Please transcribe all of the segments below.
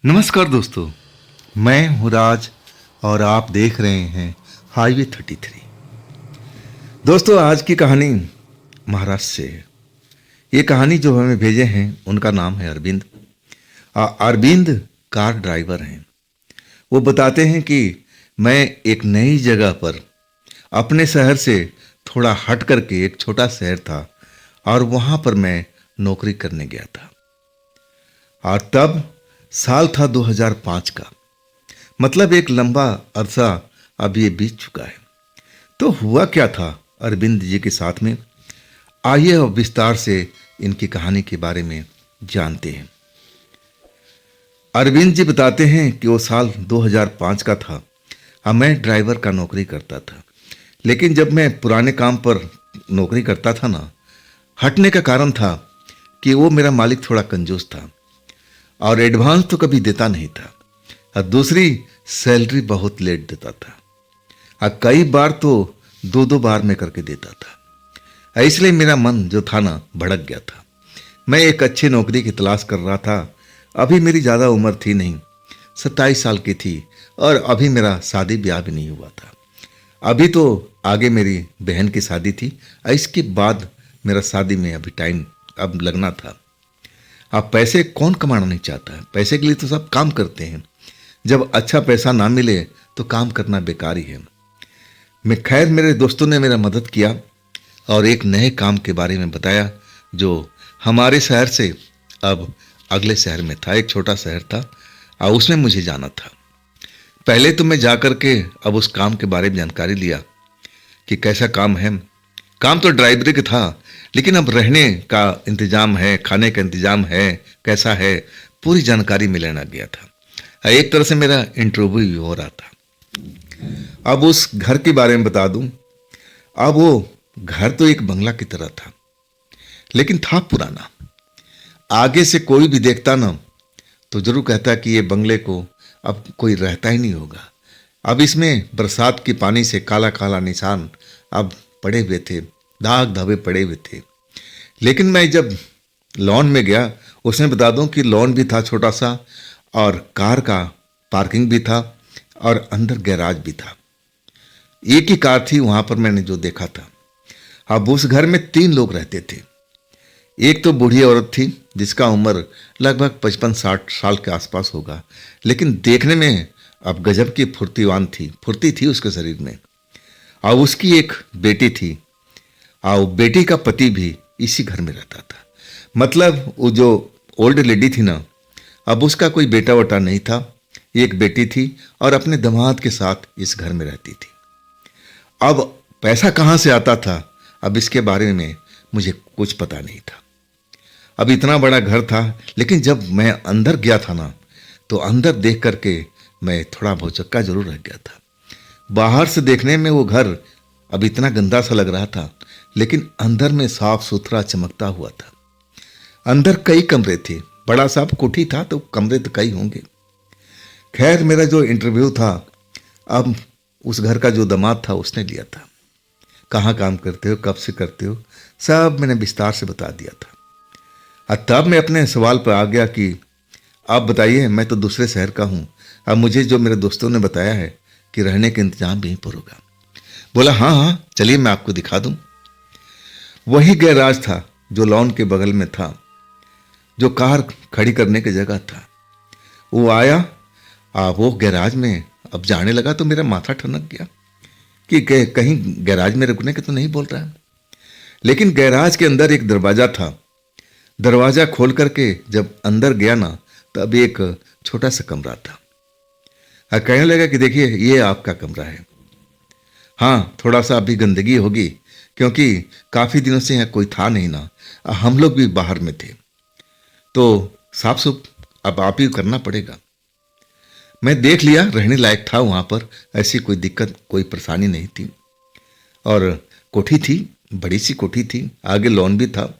नमस्कार दोस्तों, मैं हूं राज और आप देख रहे हैं हाईवे 33। दोस्तों, आज की कहानी महाराष्ट्र से है। ये कहानी जो हमें भेजे हैं उनका नाम है अरविंद। अरविंद कार ड्राइवर हैं। वो बताते हैं कि मैं एक नई जगह पर अपने शहर से थोड़ा हट करके एक छोटा शहर था और वहाँ पर मैं नौकरी करने गया था। और तब साल था 2005 का, मतलब एक लंबा अरसा अब ये बीत चुका है। तो हुआ क्या था अरविंद जी के साथ में, आइए अब विस्तार से इनकी कहानी के बारे में जानते हैं। अरविंद जी बताते हैं कि वो साल 2005 का था और मैं ड्राइवर का नौकरी करता था। लेकिन जब मैं पुराने काम पर नौकरी करता था ना, हटने का कारण था कि वो मेरा मालिक थोड़ा कंजूस था और एडवांस तो कभी देता नहीं था, और दूसरी सैलरी बहुत लेट देता था और कई बार तो दो बार में करके देता था। इसलिए मेरा मन जो था ना भड़क गया था। मैं एक अच्छी नौकरी की तलाश कर रहा था। अभी मेरी ज़्यादा उम्र थी नहीं, 27 साल की थी और अभी मेरा शादी ब्याह भी नहीं हुआ था। अभी तो आगे मेरी बहन की शादी थी, इसके बाद मेरा शादी में अभी टाइम अब लगना था। अब पैसे कौन कमाना नहीं चाहता है? पैसे के लिए तो सब काम करते हैं। जब अच्छा पैसा ना मिले तो काम करना बेकार ही है। मैं खैर, मेरे दोस्तों ने मेरा मदद किया और एक नए काम के बारे में बताया जो हमारे शहर से अब अगले शहर में था। एक छोटा शहर था और उसमें मुझे जाना था। पहले तो मैं जा कर के अब उस काम के बारे में जानकारी लिया कि कैसा काम है। काम तो ड्राइवरी का था, लेकिन अब रहने का इंतजाम है, खाने का इंतजाम है, कैसा है, पूरी जानकारी में लेना गया था। एक तरह से मेरा इंटरव्यू भी हो रहा था। अब उस घर के बारे में बता दूं, अब वो घर तो एक बंगला की तरह था, लेकिन था पुराना। आगे से कोई भी देखता ना तो जरूर कहता कि ये बंगले को अब कोई रहता ही नहीं होगा। अब इसमें बरसात के पानी से काला काला निशान अब पड़े हुए थे, दाग धब्बे पड़े हुए थे। लेकिन मैं जब लॉन में गया, उसमें बता दूं कि लॉन भी था छोटा सा और कार का पार्किंग भी था और अंदर गैराज भी था। एक ही कार थी वहां पर मैंने जो देखा था। अब उस घर में 3 लोग रहते थे। एक तो बूढ़ी औरत थी जिसका उम्र लगभग 55-60 साल के आसपास होगा, लेकिन देखने में अब गजब की फुर्ती थी उसके शरीर में। और उसकी एक बेटी थी और बेटी का पति भी इसी घर में रहता था। मतलब वो जो ओल्ड लेडी थी ना, अब उसका कोई बेटा वटा नहीं था, एक बेटी थी और अपने दामाद के साथ इस घर में रहती थी। अब पैसा कहाँ से आता था, अब इसके बारे में मुझे कुछ पता नहीं था। अब इतना बड़ा घर था, लेकिन जब मैं अंदर गया था ना तो अंदर देख करके मैं थोड़ा भौचक्का जरूर रह गया था। बाहर से देखने में वो घर अब इतना गंदा सा लग रहा था, लेकिन अंदर में साफ सुथरा चमकता हुआ था। अंदर कई कमरे थे, बड़ा सा कोठी था तो कमरे तो कई होंगे। खैर, मेरा जो इंटरव्यू था अब उस घर का जो दामाद था उसने लिया था। कहाँ काम करते हो, कब से करते हो, सब मैंने विस्तार से बता दिया था। और तब मैं अपने सवाल पर आ गया कि आप बताइए, मैं तो दूसरे शहर का हूँ, अब मुझे जो मेरे दोस्तों ने बताया है कि रहने का इंतजाम यहीं पर होगा। बोला हाँ हाँ चलिए मैं आपको दिखा दूं। वही गैराज था जो लॉन के बगल में था, जो कार खड़ी करने की जगह था। वो आया, वो गैराज में अब जाने लगा तो मेरा माथा ठनक गया कि कहीं गैराज में रुकने के तो नहीं बोल रहा है। लेकिन गैराज के अंदर एक दरवाजा था। दरवाजा खोल करके जब अंदर गया ना, तब एक छोटा सा कमरा था। कहने लगा कि देखिए ये आपका कमरा है। हाँ, थोड़ा सा अभी गंदगी होगी क्योंकि काफ़ी दिनों से यहाँ कोई था नहीं ना, हम लोग भी बाहर में थे, तो साफ सुफ अब आप ही करना पड़ेगा। मैं देख लिया, रहने लायक था वहाँ पर, ऐसी कोई दिक्कत कोई परेशानी नहीं थी। और कोठी थी, बड़ी सी कोठी थी, आगे लॉन भी था।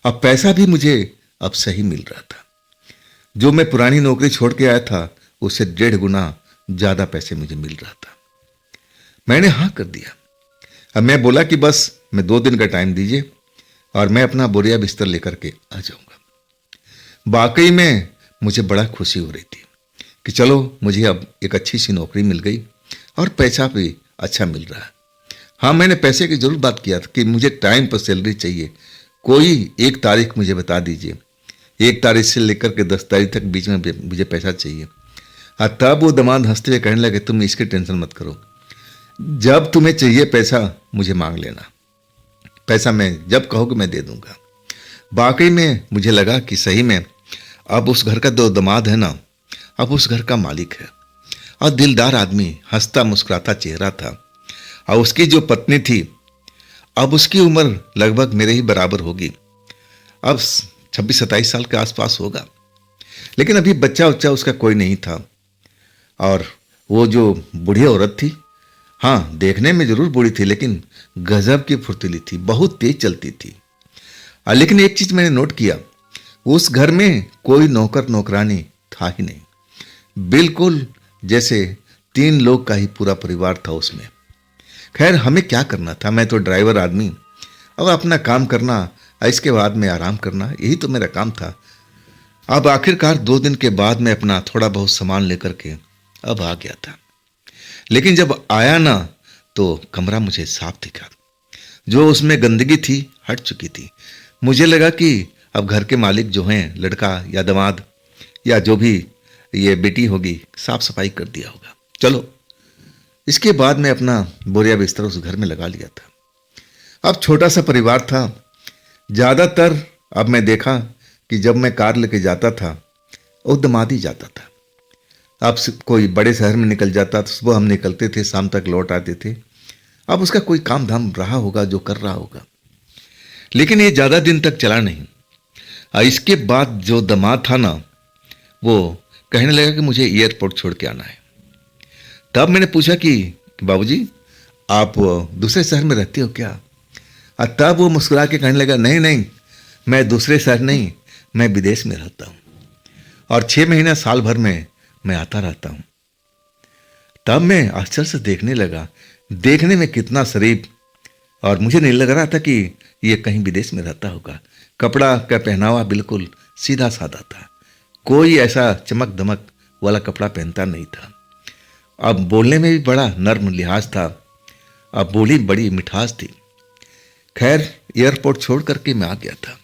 अब पैसा भी मुझे अब सही मिल रहा था। जो मैं पुरानी नौकरी छोड़ के आया था उससे 1.5 गुना ज़्यादा पैसे मुझे मिल रहा था। मैंने हाँ कर दिया। अब मैं बोला कि बस मैं 2 दिन का टाइम दीजिए और मैं अपना बोरिया बिस्तर लेकर के आ जाऊंगा। वाकई में मुझे बड़ा खुशी हो रही थी कि चलो मुझे अब एक अच्छी सी नौकरी मिल गई और पैसा भी अच्छा मिल रहा है। हाँ, मैंने पैसे की जरूर बात किया था कि मुझे टाइम पर सैलरी चाहिए, कोई एक तारीख मुझे बता दीजिए, 1 तारीख से लेकर के 10 तारीख तक बीच में मुझे पैसा चाहिए। हाँ, तब वो दामाद हंसते हुए कहने लगे, तुम इसकी टेंशन मत करो, जब तुम्हें चाहिए पैसा मुझे मांग लेना, पैसा मैं जब कहोगे मैं दे दूंगा। वाकई में मुझे लगा कि सही में अब उस घर का जो दामाद है ना, अब उस घर का मालिक है। और दिलदार आदमी, हंसता मुस्कुराता चेहरा था। और उसकी जो पत्नी थी, अब उसकी उम्र लगभग मेरे ही बराबर होगी, अब 26-27 साल के आसपास होगा। लेकिन अभी बच्चा उच्चा उसका कोई नहीं था। और वो जो बूढ़ी औरत थी, हाँ देखने में जरूर बूढ़ी थी लेकिन गजब की फुर्तीली थी, बहुत तेज चलती थी। लेकिन एक चीज मैंने नोट किया, उस घर में कोई नौकर नौकरानी था ही नहीं, बिल्कुल जैसे 3 लोग का ही पूरा परिवार था उसमें। खैर, हमें क्या करना था, मैं तो ड्राइवर आदमी, अब अपना काम करना, इसके बाद में आराम करना, यही तो मेरा काम था। अब आखिरकार 2 दिन के बाद मैं अपना थोड़ा बहुत सामान लेकर के अब आ गया था। लेकिन जब आया ना तो कमरा मुझे साफ दिखा, जो उसमें गंदगी थी हट चुकी थी। मुझे लगा कि अब घर के मालिक जो हैं, लड़का या दामाद या जो भी ये बेटी होगी, साफ सफाई कर दिया होगा। चलो, इसके बाद मैं अपना बोरिया बिस्तर उस घर में लगा लिया था। अब छोटा सा परिवार था। ज़्यादातर अब मैं देखा कि जब मैं कार लेके जाता था वो दामाद ही जाता था। अब कोई बड़े शहर में निकल जाता तो सुबह हम निकलते थे, शाम तक लौट आते थे। अब उसका कोई काम धाम रहा होगा जो कर रहा होगा, लेकिन ये ज़्यादा दिन तक चला नहीं। इसके बाद जो दामाद था ना, वो कहने लगा कि मुझे एयरपोर्ट छोड़ के आना है। तब मैंने पूछा कि बाबूजी आप दूसरे शहर में रहते हो क्या? तब वो मुस्कुरा के कहने लगा, नहीं नहीं, मैं दूसरे शहर नहीं, मैं विदेश में रहता हूँ और 6 महीना साल भर में मैं आता रहता हूँ। तब मैं आश्चर्य से देखने लगा, देखने में कितना शरीफ, और मुझे नहीं लग रहा था कि ये कहीं विदेश में रहता होगा। कपड़ा का पहनावा बिल्कुल सीधा साधा था, कोई ऐसा चमक दमक वाला कपड़ा पहनता नहीं था। अब बोलने में भी बड़ा नर्म लिहाज था, अब बोली बड़ी मिठास थी। खैर, एयरपोर्ट छोड़ करके मैं आ गया था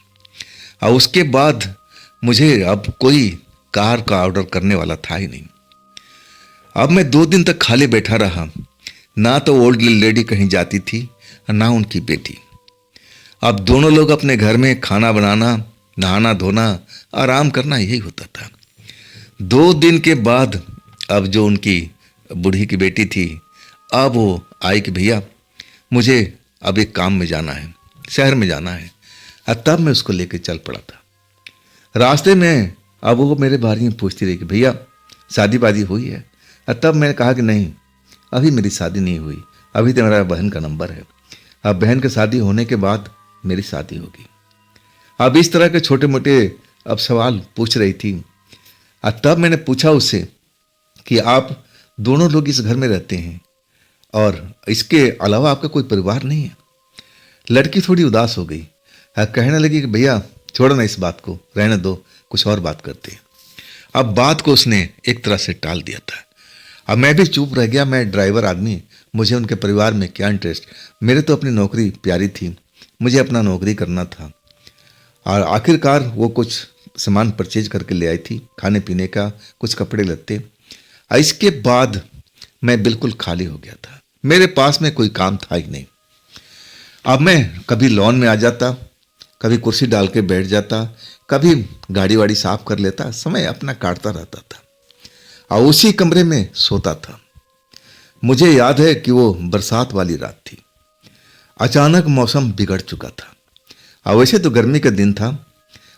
और उसके बाद मुझे अब कोई कार का ऑर्डर करने वाला था ही नहीं। अब मैं 2 दिन तक खाली बैठा रहा, ना तो ओल्ड लेडी कहीं जाती थी ना उनकी बेटी। अब दोनों लोग अपने घर में खाना बनाना, नहाना धोना, आराम करना, यही होता था। 2 दिन के बाद अब जो उनकी बूढ़ी की बेटी थी, अब वो आई कि भैया मुझे अब एक काम में जाना है, शहर में जाना है। तब मैं उसको लेकर चल पड़ा था। रास्ते में अब वो मेरे बारे में पूछती रही कि भैया शादी वादी हुई है? तब मैंने कहा कि नहीं, अभी मेरी शादी नहीं हुई, अभी तो मेरा बहन का नंबर है, अब बहन की शादी होने के बाद मेरी शादी होगी। अब इस तरह के छोटे मोटे अब सवाल पूछ रही थी। तब मैंने पूछा उससे कि आप दोनों लोग इस घर में रहते हैं और इसके अलावा आपका कोई परिवार नहीं है? लड़की थोड़ी उदास हो गई, कहने लगी कि भैया छोड़ो ना इस बात को, रहने दो, कुछ और बात करते हैं। अब बात को उसने एक तरह से टाल दिया था। अब मैं भी चुप रह गया, मैं ड्राइवर आदमी, मुझे उनके परिवार में क्या इंटरेस्ट, मेरे तो अपनी नौकरी प्यारी थी, मुझे अपना नौकरी करना था। और आखिरकार वो कुछ सामान परचेज करके ले आई थी, खाने पीने का, कुछ कपड़े लत्ते। इसके बाद मैं बिल्कुल खाली हो गया था, मेरे पास में कोई काम था ही नहीं। अब मैं कभी लॉन में आ जाता, कभी कुर्सी डाल के बैठ जाता, कभी गाड़ी वाड़ी साफ कर लेता, समय अपना काटता रहता था और उसी कमरे में सोता था। मुझे याद है कि वो बरसात वाली रात थी, अचानक मौसम बिगड़ चुका था और वैसे तो गर्मी का दिन था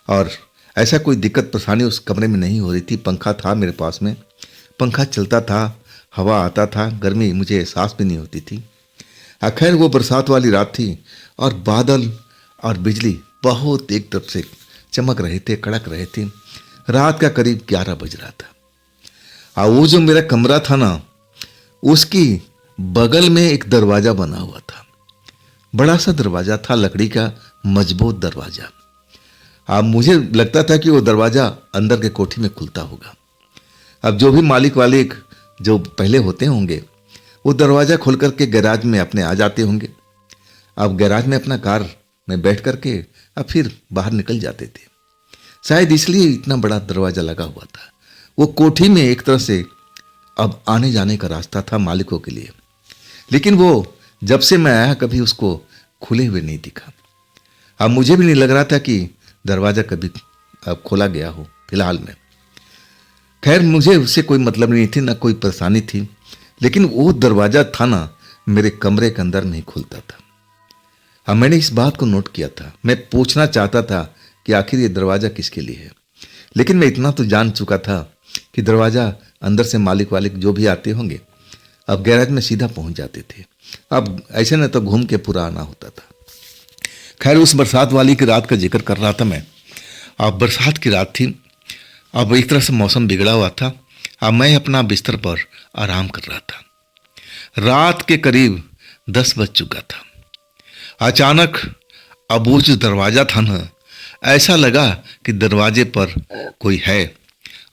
और ऐसा कोई दिक्कत परेशानी उस कमरे में नहीं हो रही थी। पंखा था मेरे पास में, पंखा चलता था, हवा आता था, गर्मी मुझे एहसास भी नहीं होती थी। खैर, वो बरसात वाली रात थी और बादल और बिजली बहुत एक तरफ से चमक रहे थे, कड़क रहे थे। रात का करीब 11 बज रहा था और वो जो मेरा कमरा था ना, उसकी बगल में एक दरवाजा बना हुआ था, बड़ा सा दरवाजा था, लकड़ी का मजबूत दरवाजा। अब मुझे लगता था कि वो दरवाज़ा अंदर के कोठी में खुलता होगा। अब जो भी मालिक वाले जो पहले होते होंगे वो दरवाज़ा खोल करके गैराज में अपने आ जाते होंगे। अब गैराज में अपना कार में बैठ करके अब फिर बाहर निकल जाते थे। शायद इसलिए इतना बड़ा दरवाज़ा लगा हुआ था। वो कोठी में एक तरह से अब आने जाने का रास्ता था मालिकों के लिए, लेकिन वो जब से मैं आया कभी उसको खुले हुए नहीं दिखा। अब मुझे भी नहीं लग रहा था कि दरवाज़ा कभी अब खोला गया हो फिलहाल में। खैर मुझे उससे कोई मतलब नहीं थी, ना कोई परेशानी थी, लेकिन वो दरवाज़ा था ना मेरे कमरे के अंदर नहीं खुलता था। अब मैंने इस बात को नोट किया था। मैं पूछना चाहता था कि आखिर ये दरवाज़ा किसके लिए है, लेकिन मैं इतना तो जान चुका था कि दरवाज़ा अंदर से मालिक वालिक जो भी आते होंगे अब गैराज में सीधा पहुंच जाते थे। अब ऐसे न तो घूम के पूरा आना होता था। खैर उस बरसात वाली की रात का जिक्र कर रहा था मैं। अब बरसात की रात थी। अब एक तरह से मौसम बिगड़ा हुआ था। अब मैं अपना बिस्तर पर आराम कर रहा था। रात के करीब 10 बज चुका था। अचानक अब वो जो दरवाज़ा था ना, ऐसा लगा कि दरवाजे पर कोई है,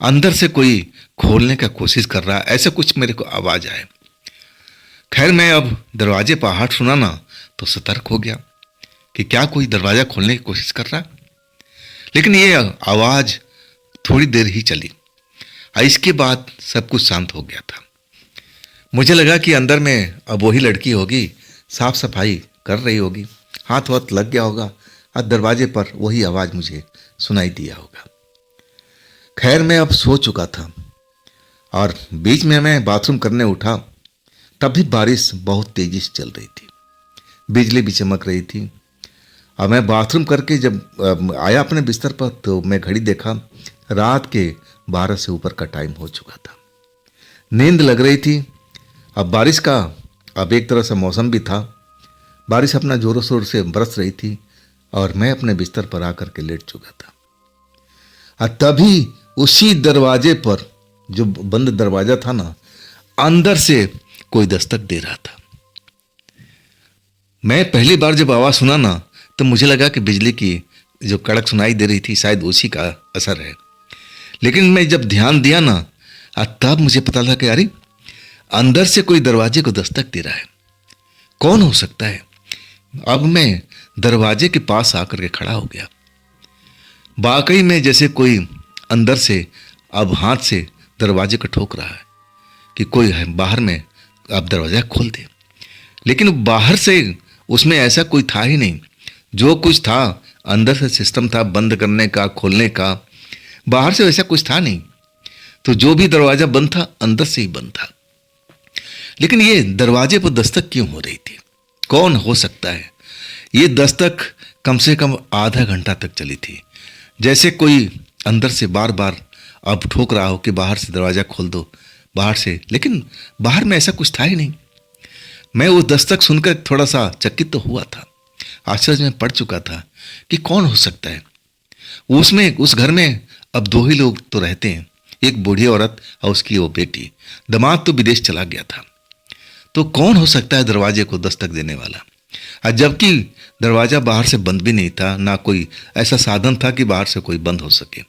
अंदर से कोई खोलने का कोशिश कर रहा है, ऐसा कुछ मेरे को आवाज़ आए। खैर मैं अब दरवाजे पर आहट सुना ना तो सतर्क हो गया कि क्या कोई दरवाज़ा खोलने की कोशिश कर रहा। लेकिन ये आवाज़ थोड़ी देर ही चली और इसके बाद सब कुछ शांत हो गया था। मुझे लगा कि अंदर में अब वही लड़की होगी, साफ सफाई कर रही होगी, हाथ वाथ लग गया होगा और दरवाजे पर वही आवाज़ मुझे सुनाई दिया होगा। खैर मैं अब सो चुका था और बीच में मैं बाथरूम करने उठा तब भी बारिश बहुत तेजी से चल रही थी, बिजली भी चमक रही थी। अब मैं बाथरूम करके जब आया अपने बिस्तर पर तो मैं घड़ी देखा, रात के 12 से ऊपर का टाइम हो चुका था। नींद लग रही थी। अब बारिश का अब एक तरह से मौसम भी था। बारिश अपना जोरों शोर से बरस रही थी और मैं अपने बिस्तर पर आकर के लेट चुका था। और तभी उसी दरवाजे पर जो बंद दरवाजा था ना, अंदर से कोई दस्तक दे रहा था। मैं पहली बार जब आवाज़ सुना ना तो मुझे लगा कि बिजली की जो कड़क सुनाई दे रही थी शायद उसी का असर है। लेकिन मैं जब ध्यान दिया ना तब मुझे पता लगा कि अरे अंदर से कोई दरवाजे को दस्तक दे रहा है। कौन हो सकता है? अब मैं दरवाजे के पास आकर के खड़ा हो गया। वाकई में जैसे कोई अंदर से अब हाथ से दरवाजे को ठोक रहा है कि कोई है बाहर में, अब दरवाजा खोल दे। लेकिन बाहर से उसमें ऐसा कोई था ही नहीं। जो कुछ था अंदर से सिस्टम था बंद करने का, खोलने का, बाहर से वैसा कुछ था नहीं। तो जो भी दरवाजा बंद था अंदर से ही बंद था। लेकिन ये दरवाजे पर दस्तक क्यों हो रही थी? कौन हो सकता है? ये दस्तक कम से कम आधा घंटा तक चली थी, जैसे कोई अंदर से बार बार अब ठोक रहा हो कि बाहर से दरवाजा खोल दो, बाहर से। लेकिन बाहर में ऐसा कुछ था ही नहीं। मैं वो दस्तक सुनकर थोड़ा सा चकित तो हुआ था, आश्चर्य में पड़ चुका था कि कौन हो सकता है। उसमें उस घर में अब 2 ही लोग तो रहते हैं, एक बूढ़ी औरत और उसकी वो बेटी। दामाद तो विदेश चला गया था। तो कौन हो सकता है दरवाजे को दस्तक देने वाला? और जबकि दरवाजा बाहर से बंद भी नहीं था, ना कोई ऐसा साधन था कि बाहर से कोई बंद हो सके।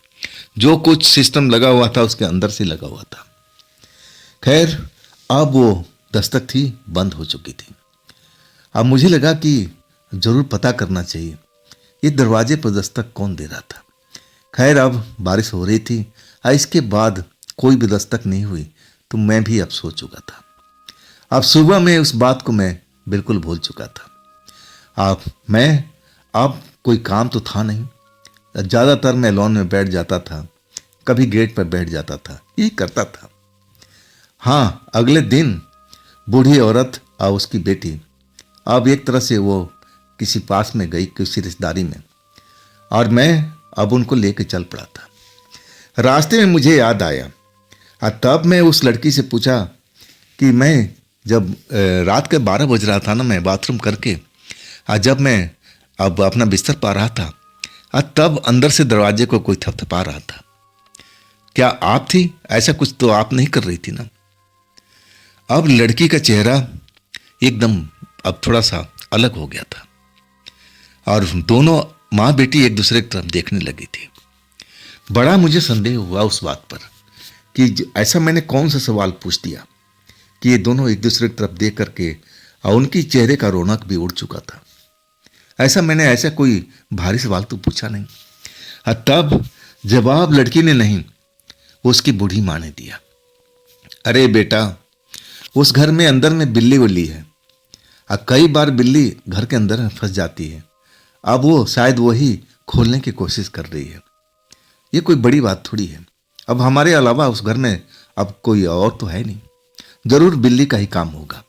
जो कुछ सिस्टम लगा हुआ था उसके अंदर से लगा हुआ था। खैर अब वो दस्तक थी बंद हो चुकी थी। अब मुझे लगा कि जरूर पता करना चाहिए ये दरवाजे पर दस्तक कौन दे रहा था। खैर अब बारिश हो रही थी और इसके बाद कोई भी दस्तक नहीं हुई तो मैं भी अब सो चुका था। अब सुबह में उस बात को मैं बिल्कुल भूल चुका था। अब कोई काम तो था नहीं। ज़्यादातर मैं लॉन में बैठ जाता था, कभी गेट पर बैठ जाता था, यही करता था। हाँ, अगले दिन बूढ़ी औरत और उसकी बेटी अब एक तरह से वो किसी पास में गई, किसी रिश्तेदारी में, और मैं अब उनको लेके चल पड़ा था। रास्ते में मुझे याद आया और तब मैं उस लड़की से पूछा कि मैं जब रात के 12 बज रहा था ना, मैं बाथरूम करके और जब मैं अब अपना बिस्तर पा रहा था और तब अंदर से दरवाजे को कोई थपथपा रहा था। क्या आप थी? ऐसा कुछ तो आप नहीं कर रही थी ना? अब लड़की का चेहरा एकदम अब थोड़ा सा अलग हो गया था और दोनों माँ बेटी एक दूसरे की तरफ देखने लगी थी। बड़ा मुझे संदेह हुआ उस बात पर कि ऐसा मैंने कौन सा सवाल पूछ दिया कि ये दोनों एक दूसरे की तरफ देख करके और उनकी चेहरे का रौनक भी उड़ चुका था। ऐसा कोई भारी सवाल तो पूछा नहीं। तब जवाब लड़की ने नहीं, उसकी बूढ़ी माँ ने दिया। अरे बेटा, उस घर में अंदर में बिल्ली उल्ली है। कई बार बिल्ली घर के अंदर में फंस जाती है। अब वो शायद वही खोलने की कोशिश कर रही है। ये कोई बड़ी बात थोड़ी है। अब हमारे अलावा उस घर में अब कोई और तो है नहीं। जरूर बिल्ली का ही काम होगा।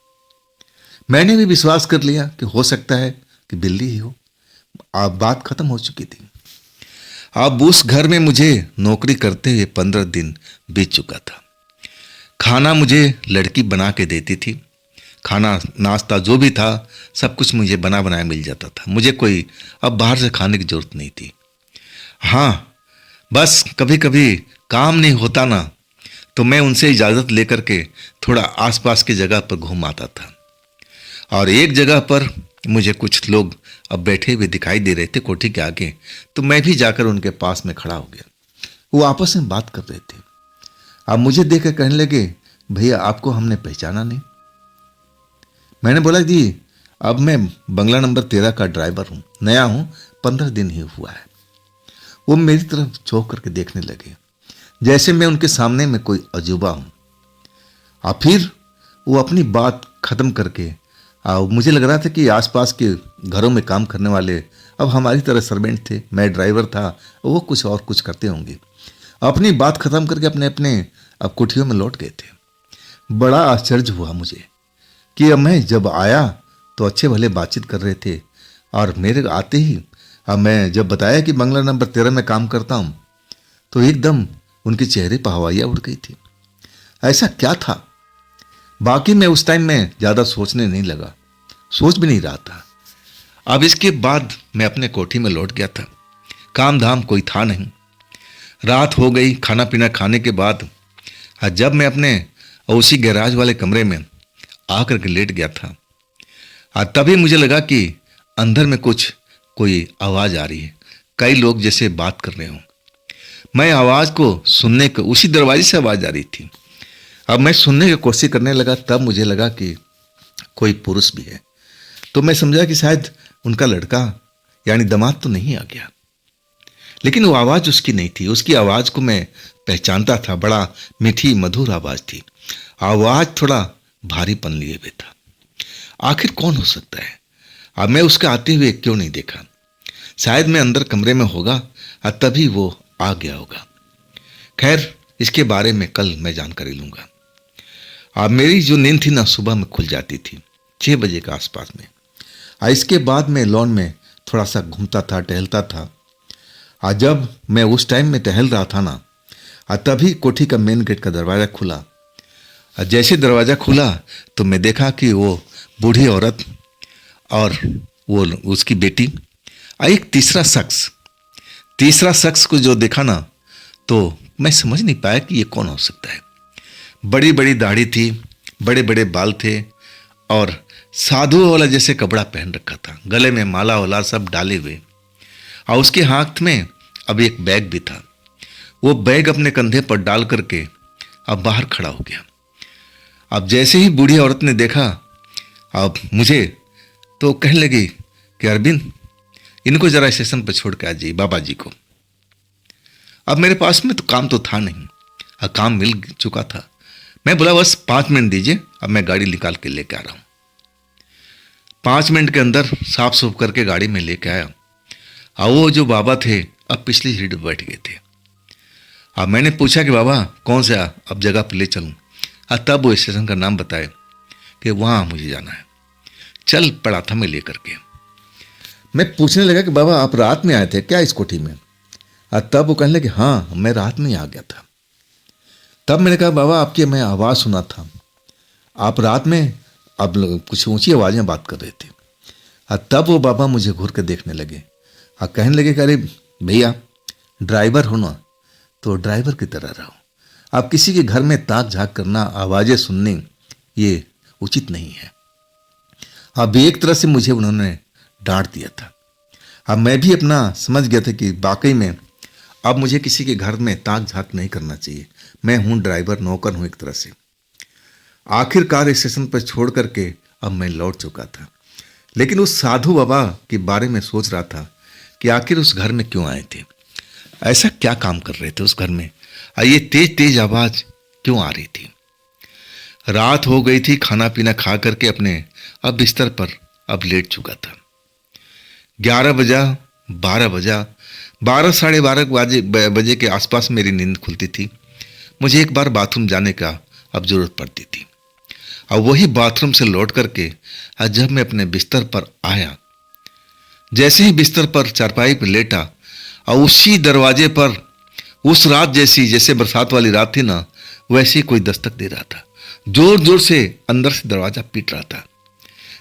मैंने भी विश्वास कर लिया कि हो सकता है कि बिल्ली ही हो। अब बात खत्म हो चुकी थी। अब उस घर में मुझे नौकरी करते हुए 15 दिन बीत चुका था। खाना मुझे लड़की बना के देती थी। खाना नाश्ता जो भी था सब कुछ मुझे बना बनाया मिल जाता था। मुझे कोई अब बाहर से खाने की जरूरत नहीं थी। हाँ, बस कभी कभी काम नहीं होता ना, तो मैं उनसे इजाज़त लेकर के थोड़ा आसपास की जगह पर घूम आता था। और एक जगह पर मुझे कुछ लोग अब बैठे हुए दिखाई दे रहे थे कोठी के आगे, तो मैं भी जाकर उनके पास में खड़ा हो गया। वो आपस में बात कर रहे थे। अब मुझे देख कर कहने लगे, भैया आपको हमने पहचाना नहीं। मैंने बोला जी, अब मैं बंगला नंबर 13 का ड्राइवर हूँ, नया हूँ, 15 दिन ही हुआ है। वो मेरी तरफ झोंक करके देखने लगे जैसे मैं उनके सामने में कोई अजूबा हूँ। और फिर वो अपनी बात खत्म करके, मुझे लग रहा था कि आसपास के घरों में काम करने वाले अब हमारी तरह सर्वेंट थे, मैं ड्राइवर था, वो कुछ और कुछ करते होंगे। अपनी बात खत्म करके अपने अपने अब कुटियों में लौट गए थे। बड़ा आश्चर्य हुआ मुझे कि अब मैं जब आया तो अच्छे भले बातचीत कर रहे थे, और मेरे आते ही अब मैं जब बताया कि बंगला नंबर 13 में काम करता हूँ, तो एकदम उनके चेहरे पर हवाइयाँ उड़ गई थी। ऐसा क्या था? बाकी मैं उस टाइम में ज़्यादा सोचने नहीं लगा, सोच भी नहीं रहा था। अब इसके बाद मैं अपने कोठी में लौट गया था। काम धाम कोई था नहीं। रात हो गई। खाना पीना खाने के बाद जब मैं अपने उसी गैराज वाले कमरे में आकर के लेट गया था, तभी मुझे लगा कि अंदर में कोई आवाज़ आ रही है, कई लोग जैसे बात कर रहे हों। मैं आवाज़ को सुनने को, उसी दरवाजे से आवाज़ आ रही थी। अब मैं सुनने की कोशिश करने लगा, तब मुझे लगा कि कोई पुरुष भी है। तो मैं समझा कि शायद उनका लड़का यानी दामाद तो नहीं आ गया। लेकिन वो आवाज़ उसकी नहीं थी। उसकी आवाज़ को मैं पहचानता था। बड़ा मीठी मधुर आवाज़ थी। आवाज़ थोड़ा भारीपन लिए हुए था। आखिर कौन हो सकता है? अब मैं उसके आते हुए क्यों नहीं देखा? शायद मैं अंदर कमरे में होगा और तभी वो आ गया होगा। खैर, इसके बारे में कल मैं जानकारी लूँगा। अब मेरी जो नींद थी ना, सुबह में खुल जाती थी 6 बजे के आसपास में। इसके बाद मैं लॉन में थोड़ा सा घूमता था, टहलता था। जब मैं उस टाइम में टहल रहा था ना, तभी कोठी का मेन गेट का दरवाज़ा खुला। जैसे दरवाज़ा खुला तो मैं देखा कि वो बूढ़ी औरत और वो उसकी बेटी, एक तीसरा शख्स को जो देखा ना, तो मैं समझ नहीं पाया कि ये कौन हो सकता है। बड़ी बड़ी दाढ़ी थी, बड़े बड़े बाल थे और साधु वाला जैसे कपड़ा पहन रखा था, गले में माला वाला सब डाले हुए, और उसके हाथ में अब एक बैग भी था। वो बैग अपने कंधे पर डाल करके अब बाहर खड़ा हो गया। अब जैसे ही बूढ़ी औरत ने देखा अब मुझे, तो कहने लगी कि अरविंद, इनको जरा स्टेशन पर छोड़ के आ जाइए, बाबा जी को। अब मेरे पास में तो काम तो था नहीं, काम मिल चुका था। मैं बोला बस 5 मिनट दीजिए, अब मैं गाड़ी निकाल के लेके आ रहा हूँ। 5 मिनट के अंदर साफ सूफ करके गाड़ी में लेके आया। और वो जो बाबा थे अब पिछली सीट पर बैठ गए थे। अब मैंने पूछा कि बाबा कौन सा अब जगह पर ले चलूँ? तब वो स्टेशन का नाम बताए कि वहाँ मुझे जाना है। चल पड़ा था मैं लेकर के। मैं पूछने लगा कि बाबा आप रात में आए थे क्या इस कोठी में? तब वो कहने लगे हाँ, मैं रात में ही आ गया था। तब मैंने कहा बाबा आपकी मैं आवाज़ सुना था, आप रात में अब कुछ ऊंची आवाज़ में बात कर रहे थे। तब वो बाबा मुझे घूर के देखने लगे और कहने लगे कि अरे भैया, ड्राइवर हो ना तो ड्राइवर की तरह रहो। आप किसी के घर में ताक झाँक करना, आवाज़ें सुननी, ये उचित नहीं है। अब एक तरह से मुझे उन्होंने डांट दिया था। अब मैं भी अपना समझ गया था कि वाकई में अब मुझे किसी के घर में ताक झाक नहीं करना चाहिए। मैं हूँ ड्राइवर, नौकर हूँ एक तरह से। आखिरकार स्टेशन पर छोड़ करके अब मैं लौट चुका था, लेकिन उस साधु बाबा के बारे में सोच रहा था कि आखिर उस घर में क्यों आए थे, ऐसा क्या काम कर रहे थे उस घर में, और ये तेज तेज आवाज क्यों आ रही थी। रात हो गई थी, खाना पीना खा करके अपने अब बिस्तर पर अब लेट चुका था। 11 बजा, 12 बजा, 12 साढ़े 12 बजे के आसपास मेरी नींद खुलती थी। मुझे एक बार बाथरूम जाने का अब जरूरत पड़ती थी, और वही बाथरूम से लौट करके जब मैं अपने बिस्तर पर आया, जैसे ही बिस्तर पर चारपाई पर लेटा और उसी दरवाजे पर उस रात जैसे बरसात वाली रात थी ना, वैसे ही कोई दस्तक दे रहा था। जोर जोर से अंदर से दरवाजा पीट रहा था,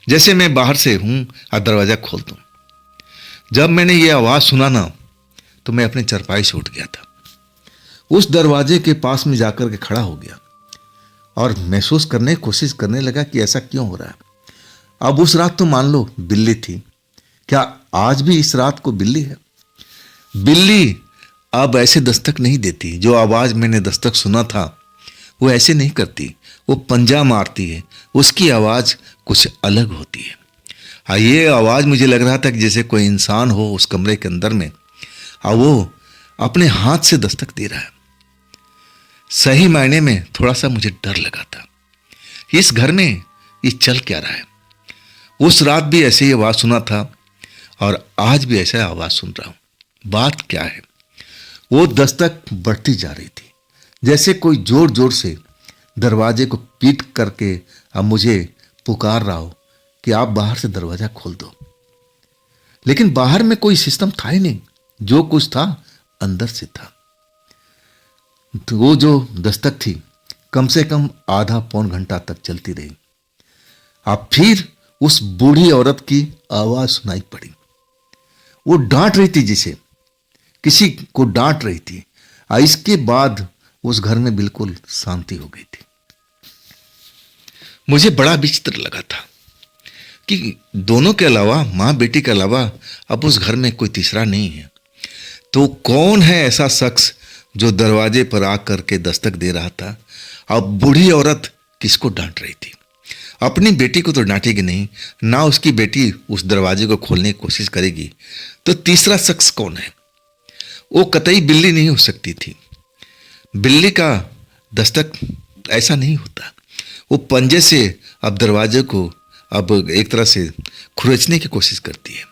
जैसे मैं बाहर से हूं और दरवाजा खोल दूं। जब मैंने ये आवाज सुना ना, तो मैं अपने चारपाई से उठ गया था। उस दरवाजे के पास में जाकर के खड़ा हो गया और महसूस करने की कोशिश करने लगा कि ऐसा क्यों हो रहा है। अब उस रात तो मान लो बिल्ली थी, क्या आज भी इस रात को बिल्ली है? बिल्ली अब ऐसे दस्तक नहीं देती। जो आवाज मैंने दस्तक सुना था वो ऐसे नहीं करती, वो पंजा मारती है, उसकी आवाज कुछ अलग होती है। हाँ, ये आवाज मुझे लग रहा था कि जैसे कोई इंसान हो उस कमरे के अंदर में, और वो अपने हाथ से दस्तक दे रहा है। सही मायने में थोड़ा सा मुझे डर लगा था, इस घर में ये चल क्या रहा है। उस रात भी ऐसे ही आवाज सुना था और आज भी ऐसा आवाज सुन रहा हूं। बात क्या है? वो दस्तक बढ़ती जा रही थी, जैसे कोई जोर जोर से दरवाजे को पीट करके अब मुझे पुकार रहा हो कि आप बाहर से दरवाजा खोल दो। लेकिन बाहर में कोई सिस्टम था ही नहीं, जो कुछ था अंदर से था। तो वो जो दस्तक थी कम से कम आधा पौन घंटा तक चलती रही। अब फिर उस बूढ़ी औरत की आवाज सुनाई पड़ी। वो डांट रही थी, जिसे किसी को डांट रही थी। और इसके बाद उस घर में बिल्कुल शांति हो गई थी। मुझे बड़ा विचित्र लगा था कि दोनों के अलावा, मां बेटी के अलावा अब उस घर में कोई तीसरा नहीं है। तो कौन है ऐसा शख्स जो दरवाजे पर आकर के दस्तक दे रहा था? अब बूढ़ी औरत किसको डांट रही थी? अपनी बेटी को तो डांटेगी नहीं, ना उसकी बेटी उस दरवाजे को खोलने की कोशिश करेगी। तो तीसरा शख्स कौन है? वो कतई बिल्ली नहीं हो सकती थी। बिल्ली का दस्तक ऐसा नहीं होता। वो पंजे से अब दरवाजे को अब एक तरह से खुरचने की कोशिश करती है।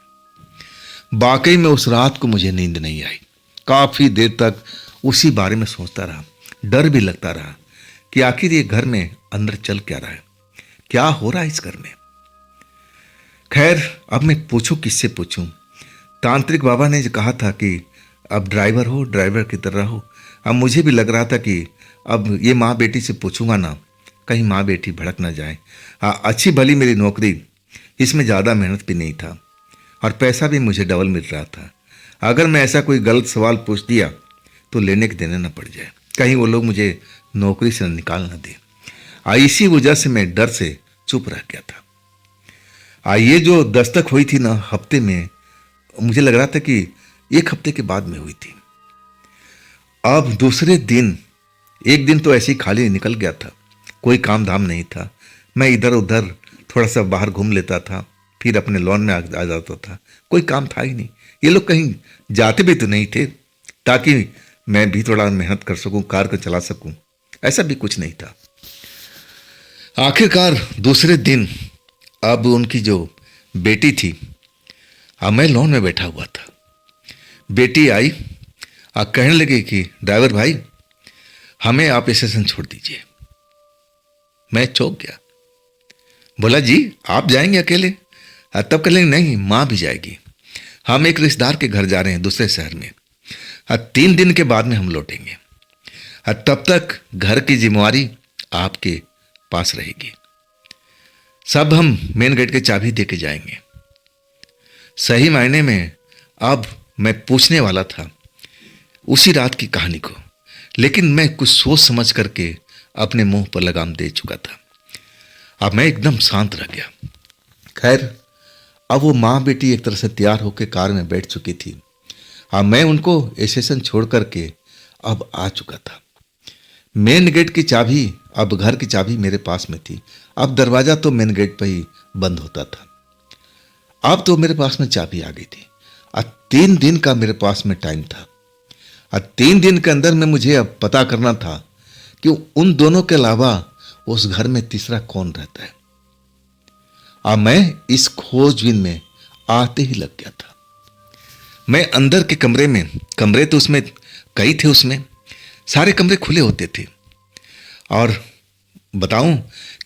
वाकई में उस रात को मुझे नींद नहीं आई। काफी देर तक उसी बारे में सोचता रहा। डर भी लगता रहा कि आखिर ये घर में अंदर चल क्या रहा है, क्या हो रहा है इस घर में। खैर, अब मैं पूछूं किससे पूछूं? तांत्रिक बाबा ने जो कहा था कि अब ड्राइवर हो, ड्राइवर की तरह रहो। अब मुझे भी लग रहा था कि अब ये माँ बेटी से पूछूंगा ना, कहीं माँ बेटी भड़क ना जाए। हाँ, अच्छी भली मेरी नौकरी, इसमें ज़्यादा मेहनत भी नहीं था और पैसा भी मुझे डबल मिल रहा था। अगर मैं ऐसा कोई गलत सवाल पूछ दिया तो लेने के देने ना पड़ जाए, कहीं वो लोग मुझे नौकरी से निकाल ना दे। इसी वजह से मैं डर से चुप रह गया था। ये जो दस्तक हुई थी ना हफ्ते में, मुझे लग रहा था कि 1 हफ्ते के बाद में हुई थी। अब दूसरे दिन, एक दिन तो ऐसे ही खाली निकल गया था, कोई काम धाम नहीं था। मैं इधर उधर थोड़ा सा बाहर घूम लेता था, फिर अपने लॉन में आ जाता था। कोई काम था ही नहीं। ये लोग कहीं जाते भी तो नहीं थे ताकि मैं भी थोड़ा मेहनत कर सकूं, कार को चला सकूं, ऐसा भी कुछ नहीं था। आखिरकार दूसरे दिन अब उनकी जो बेटी थी, मैं लॉन में बैठा हुआ था। बेटी आई और कहने लगी कि ड्राइवर भाई, हमें आप स्टेशन छोड़ दीजिए। मैं चौंक गया। बोला, जी आप जाएंगे अकेले? तब कह लेंगे नहीं, माँ भी जाएगी। हम एक रिश्तेदार के घर जा रहे हैं दूसरे शहर में। 3 दिन के बाद में हम लौटेंगे। तब तक घर की जिम्मेवारी आपके पास रहेगी। सब हम मेन गेट की चाबी दे के जाएंगे। सही मायने में अब मैं पूछने वाला था उसी रात की कहानी को, लेकिन मैं कुछ सोच समझ करके अपने मुंह पर लगाम दे चुका था। अब मैं एकदम शांत रह गया। खैर, अब वो माँ बेटी एक तरह से तैयार होकर कार में बैठ चुकी थी। अब मैं उनको स्टेशन छोड़ करके अब आ चुका था। मेन गेट की चाबी, अब घर की चाबी मेरे पास में थी। अब दरवाजा तो मेन गेट पर ही बंद होता था। अब तो मेरे पास में चाबी आ गई थी। अब 3 दिन का मेरे पास में टाइम था। अब 3 दिन के अंदर में मुझे अब पता करना था कि उन दोनों के अलावा उस घर में तीसरा कौन रहता है। अब मैं इस खोजबीन में आते ही लग गया था। मैं अंदर के कमरे में, कमरे तो उसमें कई थे, उसमें सारे कमरे खुले होते थे। और बताऊं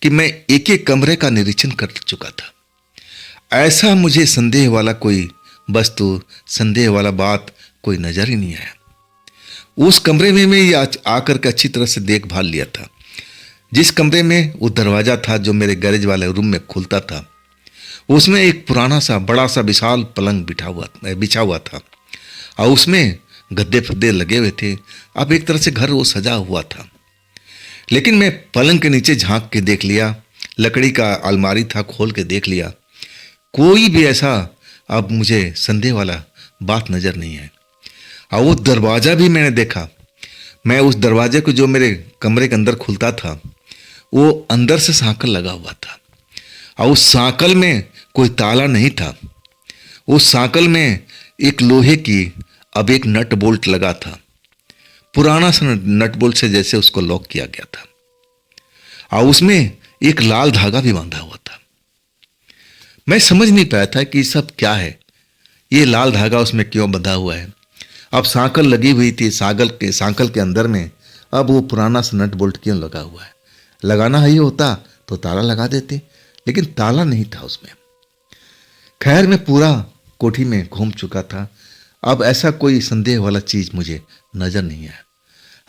कि मैं एक एक कमरे का निरीक्षण कर चुका था। ऐसा मुझे संदेह वाला कोई वस्तु, संदेह वाला बात कोई नजर ही नहीं आया। उस कमरे में मैं आकर के अच्छी तरह से देखभाल लिया था। जिस कमरे में वो दरवाजा था जो मेरे गैरेज वाले रूम में खुलता था, उसमें एक पुराना सा बड़ा सा विशाल पलंग बिछा हुआ था और उसमें गद्दे फद्दे लगे हुए थे। अब एक तरह से घर वो सजा हुआ था। लेकिन मैं पलंग के नीचे झांक के देख लिया, लकड़ी का अलमारी था, खोल के देख लिया, कोई भी ऐसा अब मुझे संदेह वाला बात नजर नहीं है। और वो दरवाज़ा भी मैंने देखा। मैं उस दरवाजे को जो मेरे कमरे के अंदर खुलता था, वो अंदर से सांकल लगा हुआ था और उस सांकल में कोई ताला नहीं था। उस सांकल में एक लोहे की अब एक नट बोल्ट लगा था, पुराना सा नट बोल्ट से जैसे उसको लॉक किया गया था और उसमें एक लाल धागा भी बांधा हुआ था। मैं समझ नहीं पाया था कि सब क्या है, ये लाल धागा उसमें क्यों बंधा हुआ है। अब सांकल लगी हुई थी, सांकल के अंदर में अब वो पुराना सा नट बोल्ट क्यों लगा हुआ है। लगाना ही होता तो ताला लगा देते, लेकिन ताला नहीं था उसमें। खैर मैं पूरा कोठी में घूम चुका था। अब ऐसा कोई संदेह वाला चीज मुझे नजर नहीं आया।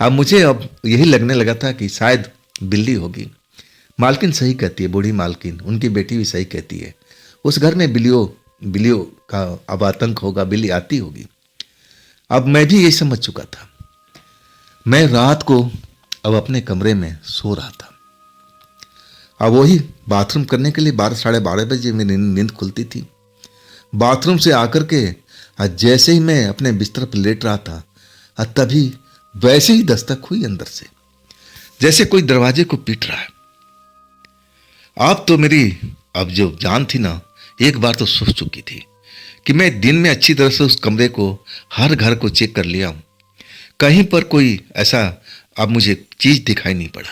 अब मुझे अब यही लगने लगा था कि शायद बिल्ली होगी। मालकिन सही कहती है, बूढ़ी मालकिन, उनकी बेटी भी सही कहती है। उस घर में बिल्लियों का अब आतंक होगा, बिल्ली आती होगी। अब मैं भी यही समझ चुका था। मैं रात को अब अपने कमरे में सो रहा था। अब वही बाथरूम करने के लिए 12-12:30 मेरी नींद खुलती थी। बाथरूम से आकर के जैसे ही मैं अपने बिस्तर पर लेट रहा था, तभी वैसे ही दस्तक हुई अंदर से, जैसे कोई दरवाजे को पीट रहा है। अब तो मेरी अब जो जान थी ना, एक बार तो सूझ चुकी थी कि मैं दिन में अच्छी तरह से उस कमरे को, हर घर को चेक कर लिया हूं। कहीं पर कोई ऐसा अब मुझे चीज दिखाई नहीं पड़ा।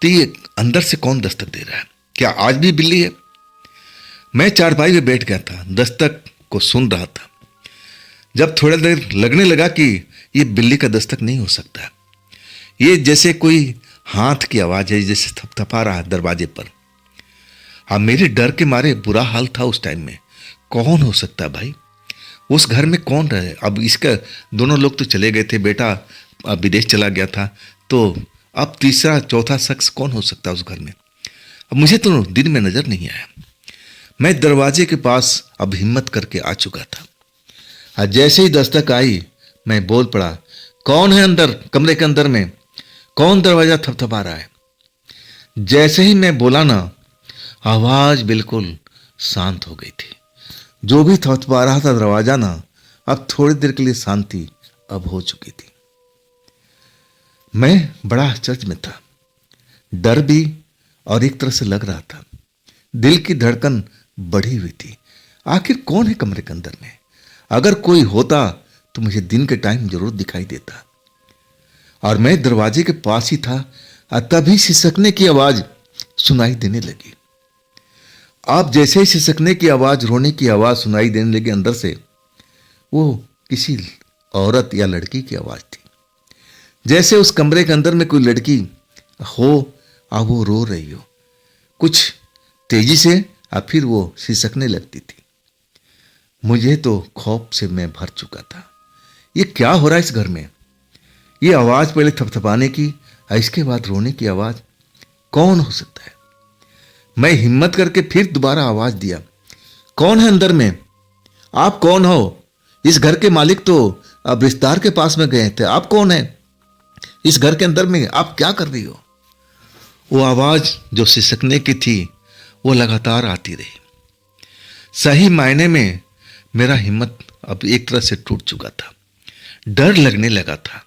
तो ये अंदर से कौन दस्तक दे रहा है? क्या आज भी बिल्ली है? मैं चारपाई में बैठ गया था, दस्तक को सुन रहा था। जब थोड़ा देर लगने लगा कि ये बिल्ली का दस्तक नहीं हो सकता, ये जैसे कोई हाथ की आवाज है, जैसे थपथपा रहा है दरवाजे पर। अब मेरे डर के मारे बुरा हाल था उस टाइम में। कौन हो सकता है भाई? उस घर में कौन रहे? अब इसका दोनों लोग तो चले गए थे, बेटा अब विदेश चला गया था, तो अब तीसरा चौथा शख्स कौन हो सकता है उस घर में? अब मुझे तो दिन में नजर नहीं आया। मैं दरवाजे के पास अब हिम्मत करके आ चुका था। जैसे ही दस्तक आई, मैं बोल पड़ा, कौन है अंदर? कमरे के अंदर में कौन दरवाजा थपथपा रहा है? जैसे ही मैं बोला ना, आवाज बिल्कुल शांत हो गई थी। जो भी थपथपा रहा था दरवाजा ना, अब थोड़ी देर के लिए शांति अब हो चुकी थी। मैं बड़ा आश्चर्य में था, डर भी और एक तरह से लग रहा था। दिल की धड़कन बढ़ी हुई थी। आखिर कौन है कमरे के अंदर में? अगर कोई होता तो मुझे दिन के टाइम जरूर दिखाई देता। और मैं दरवाजे के पास ही था, तभी सिसकने की आवाज सुनाई देने लगी। आप जैसे ही सिसकने की आवाज, रोने की आवाज सुनाई देने लगी अंदर से, वो किसी औरत या लड़की की आवाज थी। जैसे उस कमरे के अंदर में कोई लड़की हो और वो रो रही हो, कुछ तेजी से, और फिर वो सिसकने लगती थी। मुझे तो खौफ से मैं भर चुका था। ये क्या हो रहा है इस घर में? ये आवाज पहले थपथपाने की, इसके बाद रोने की आवाज, कौन हो सकता है? मैं हिम्मत करके फिर दोबारा आवाज दिया, कौन है अंदर में? आप कौन हो? इस घर के मालिक तो अब रिश्तेदार के पास में गए थे। आप कौन है? इस घर के अंदर में आप क्या कर रही हो? वो आवाज जो सिसकने की थी, वो लगातार आती रही। सही मायने में मेरा हिम्मत अब एक तरह से टूट चुका था। डर लगने लगा था।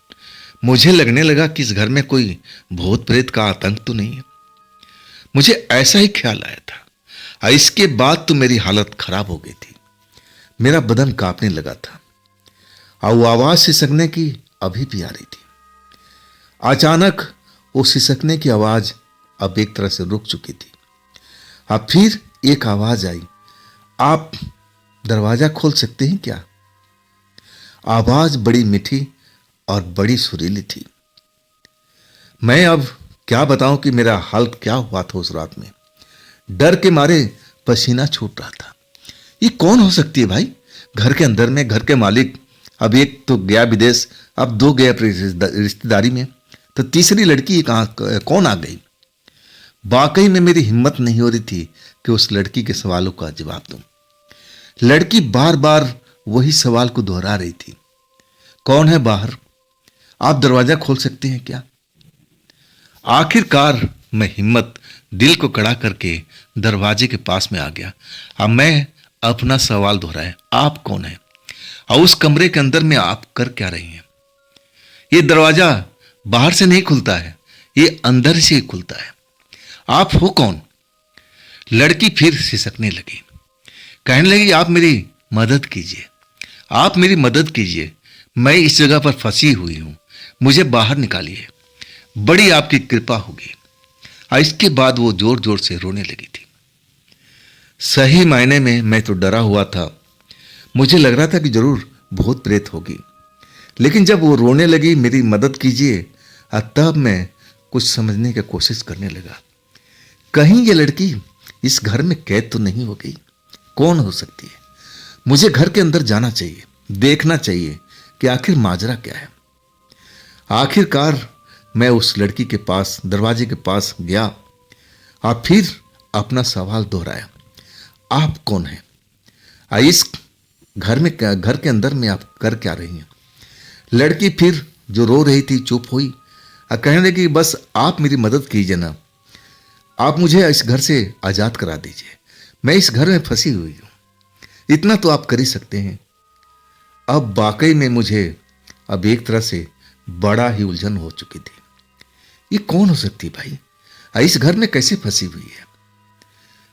मुझे लगने लगा कि इस घर में कोई भूत प्रेत का आतंक तो नहीं है। मुझे ऐसा ही ख्याल आया था। और इसके बाद तो मेरी हालत खराब हो गई थी। मेरा बदन कांपने लगा था और वो आवाज सिसकने की अभी भी आ रही थी। अचानक वो सिसकने की आवाज अब एक तरह से रुक चुकी थी। अब फिर एक आवाज आई, आप दरवाजा खोल सकते हैं क्या? आवाज बड़ी मीठी और बड़ी सुरीली थी। मैं अब क्या बताऊं कि मेरा हाल क्या हुआ था उस रात में। डर के मारे पसीना छूट रहा था। ये कौन हो सकती है भाई? घर के अंदर में घर के मालिक, अब एक तो गया विदेश, अब दो गए अपनी रिश्तेदारी में, तो तीसरी लड़की कहाँ कौन आ गई? वाकई में मेरी हिम्मत नहीं हो रही थी कि उस लड़की के सवालों का जवाब दूं। लड़की बार बार वही सवाल को दोहरा रही थी, कौन है बाहर? आप दरवाजा खोल सकते हैं क्या? आखिरकार मैं हिम्मत दिल को कड़ा करके दरवाजे के पास में आ गया। अब मैं अपना सवाल दोहराया, आप कौन है और उस कमरे के अंदर में आप कर क्या रही हैं? ये दरवाजा बाहर से नहीं खुलता है, ये अंदर से ही खुलता है। आप हो कौन? लड़की फिर सिसकने लगी, कहने लगी, आप मेरी मदद कीजिए, आप मेरी मदद कीजिए। मैं इस जगह पर फंसी हुई हूं, मुझे बाहर निकालिए, बड़ी आपकी कृपा होगी। और इसके बाद वो जोर जोर से रोने लगी थी। सही मायने में मैं तो डरा हुआ था। मुझे लग रहा था कि जरूर भूत प्रेत होगी। लेकिन जब वो रोने लगी, मेरी मदद कीजिए, तब मैं कुछ समझने की कोशिश करने लगा। कहीं ये लड़की इस घर में कैद तो नहीं हो गई? कौन हो सकती है? मुझे घर के अंदर जाना चाहिए, देखना चाहिए कि आखिर माजरा क्या है। आखिरकार मैं उस लड़की के पास, दरवाजे के पास गया और फिर अपना सवाल दोहराया, आप कौन हैं? इस घर के अंदर में आप कर क्या रही हैं? लड़की फिर जो रो रही थी चुप हुई और कहने लगी, बस आप मेरी मदद कीजिए ना, आप मुझे इस घर से आजाद करा दीजिए, मैं इस घर में फंसी हुई हूं, इतना तो आप कर ही सकते हैं। अब वाकई में मुझे अब एक तरह से बड़ा ही उलझन हो चुकी थी। ये कौन हो सकती है भाई? इस घर में कैसे फंसी हुई है?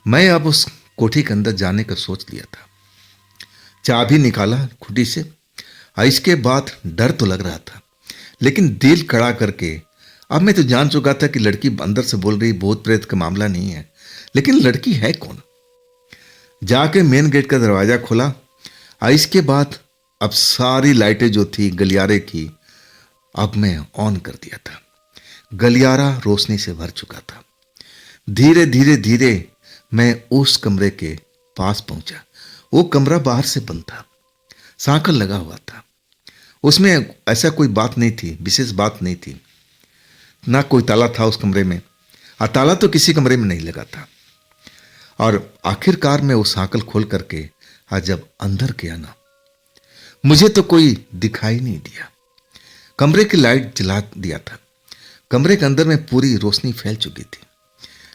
मैं अब उस कोठी के अंदर जाने का सोच लिया था। चाबी निकाला खुटी से और इसके बाद डर तो लग रहा था, लेकिन दिल कड़ा करके अब मैं तो जान चुका था कि लड़की अंदर से बोल रही भूत प्रेत का मामला नहीं है, लेकिन लड़की है कौन? जाके मेन गेट का दरवाजा खोला और इसके बाद अब सारी लाइटें जो थी गलियारे की, अब मैं ऑन कर दिया था। गलियारा रोशनी से भर चुका था। धीरे धीरे धीरे मैं उस कमरे के पास पहुंचा। वो कमरा बाहर से बंद था, सांकल लगा हुआ था। उसमें ऐसा कोई बात नहीं थी, विशेष बात नहीं थी, ना कोई ताला था उस कमरे में, और ताला तो किसी कमरे में नहीं लगा था। और आखिरकार मैं वो सांकल खोल करके आज जब अंदर गया ना, मुझे तो कोई दिखाई नहीं दिया। कमरे की लाइट जला दिया था, कमरे के अंदर में पूरी रोशनी फैल चुकी थी,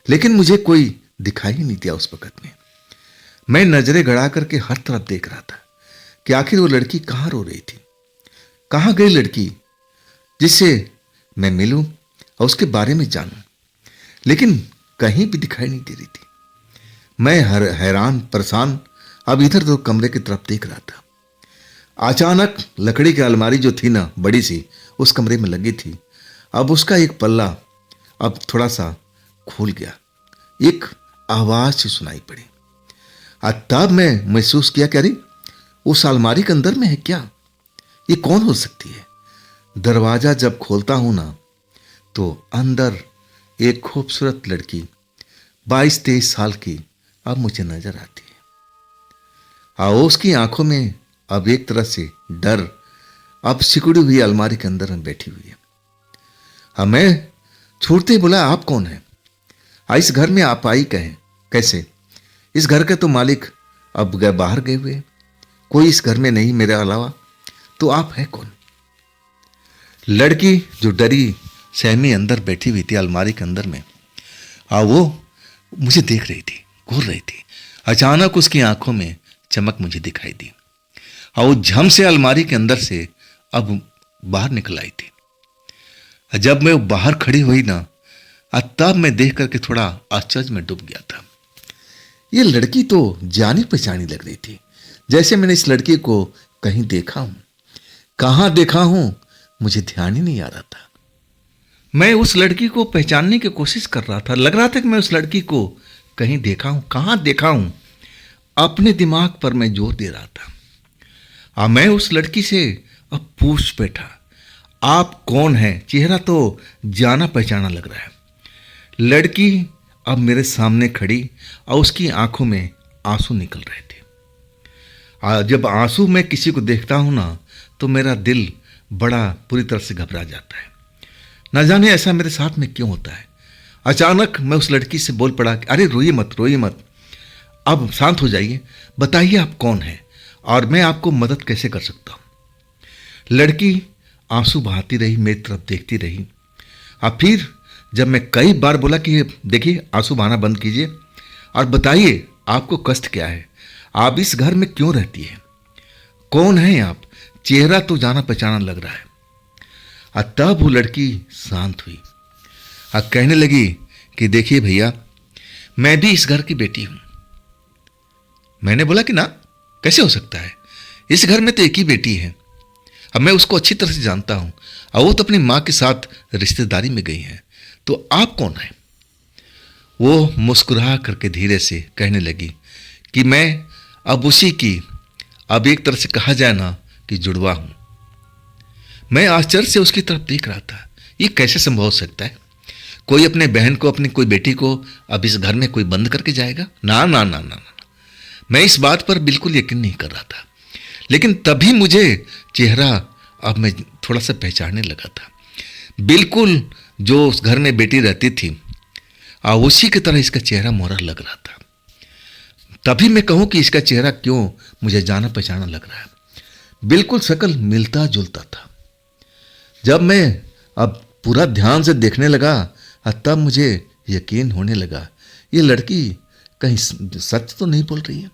लेकिन मुझे कोई दिखाई नहीं दिया। उस वक्त में मैं नजरें गड़ा करके हर तरफ देख रहा था कि आखिर वो लड़की कहाँ रो रही थी, कहाँ गई लड़की जिससे मैं मिलूं और उसके बारे में जानूं, लेकिन कहीं भी दिखाई नहीं दे रही थी। मैं हैरान परेशान अब इधर उधर कमरे की तरफ देख रहा था। अचानक लकड़ी की अलमारी जो थी ना बड़ी सी, उस कमरे में लगी थी, अब उसका एक पल्ला अब थोड़ा सा खुल गया। एक आवाज सी सुनाई पड़ी और तब मैं महसूस किया कि अरे उस अलमारी के अंदर में है क्या? ये कौन हो सकती है? दरवाजा जब खोलता हूं ना, तो अंदर एक खूबसूरत लड़की 22-23 साल की अब मुझे नजर आती है और उसकी आंखों में अब एक तरह से डर, अब सिकुड़ी हुई अलमारी के अंदर में बैठी हुई है। अब मैं छूटते ही बोला, आप कौन है? इस घर में आप आई कैसे? इस घर के तो मालिक अब बाहर गए हुए, कोई इस घर में नहीं मेरे अलावा, तो आप है कौन? लड़की जो डरी सहमी अंदर बैठी हुई थी अलमारी के अंदर में, वो मुझे देख रही थी, घूर रही थी अचानक उसकी आंखों में चमक मुझे दिखाई दी और वो झम से अलमारी के अंदर से अब बाहर निकल आई थी। जब मैं वो बाहर खड़ी हुई ना, तब मैं देख करके थोड़ा आश्चर्य में डूब गया था। ये लड़की तो जानी पहचानी लग रही थी, जैसे मैंने इस लड़की को कहीं देखा हूं। कहां देखा हूं मुझे ध्यान ही नहीं आ रहा था। मैं उस लड़की को पहचानने की कोशिश कर रहा था। लग रहा था कि मैं उस लड़की को कहीं देखा हूं, कहां देखा हूं। अपने दिमाग पर मैं जोर दे रहा था। मैं उस लड़की से अब पूछ बैठा, आप कौन हैं? चेहरा तो जाना पहचाना लग रहा है। लड़की अब मेरे सामने खड़ी और उसकी आंखों में आंसू निकल रहे थे। जब आंसू मैं किसी को देखता हूं ना, तो मेरा दिल बड़ा पूरी तरह से घबरा जाता है। न जाने ऐसा मेरे साथ में क्यों होता है। अचानक मैं उस लड़की से बोल पड़ा कि अरे रोइए मत, रोइए मत, अब शांत हो जाइए, बताइए आप कौन हैं और मैं आपको मदद कैसे कर सकता हूं। लड़की आंसू बहाती रही, मेरी तरफ देखती रही। अब फिर जब मैं कई बार बोला कि देखिए आंसू बहाना बंद कीजिए और बताइए आपको कष्ट क्या है, आप इस घर में क्यों रहती है, कौन है आप, चेहरा तो जाना पहचाना लग रहा है। तब वो लड़की शांत हुई और कहने लगी कि देखिए भैया, मैं भी इस घर की बेटी हूं। मैंने बोला कि ना, कैसे हो सकता है, इस घर में तो एक ही बेटी है। अब मैं उसको अच्छी तरह से जानता हूं और वो तो अपनी मां के साथ रिश्तेदारी में गई है, तो आप कौन हैं? वो मुस्कुरा करके धीरे से कहने लगी कि मैं अब उसी की, अब एक तरह से कहा जाए ना कि जुड़वा हूं। मैं आश्चर्य से उसकी तरफ देख रहा था। ये कैसे संभव हो सकता है? कोई अपने बहन को, अपनी कोई बेटी को अब इस घर में कोई बंद करके जाएगा? ना ना ना ना ना, मैं इस बात पर बिल्कुल यकीन नहीं कर रहा था। लेकिन तभी मुझे चेहरा अब मैं थोड़ा सा पहचानने लगा था। बिल्कुल जो उस घर में बेटी रहती थी उसी की तरह इसका चेहरा मोहरा लग रहा था। तभी मैं कहूं कि इसका चेहरा क्यों मुझे जाना पहचाना लग रहा है। बिल्कुल शक्ल मिलता जुलता था। जब मैं अब पूरा ध्यान से देखने लगा तब मुझे यकीन होने लगा, ये लड़की कहीं सच तो नहीं बोल रही है।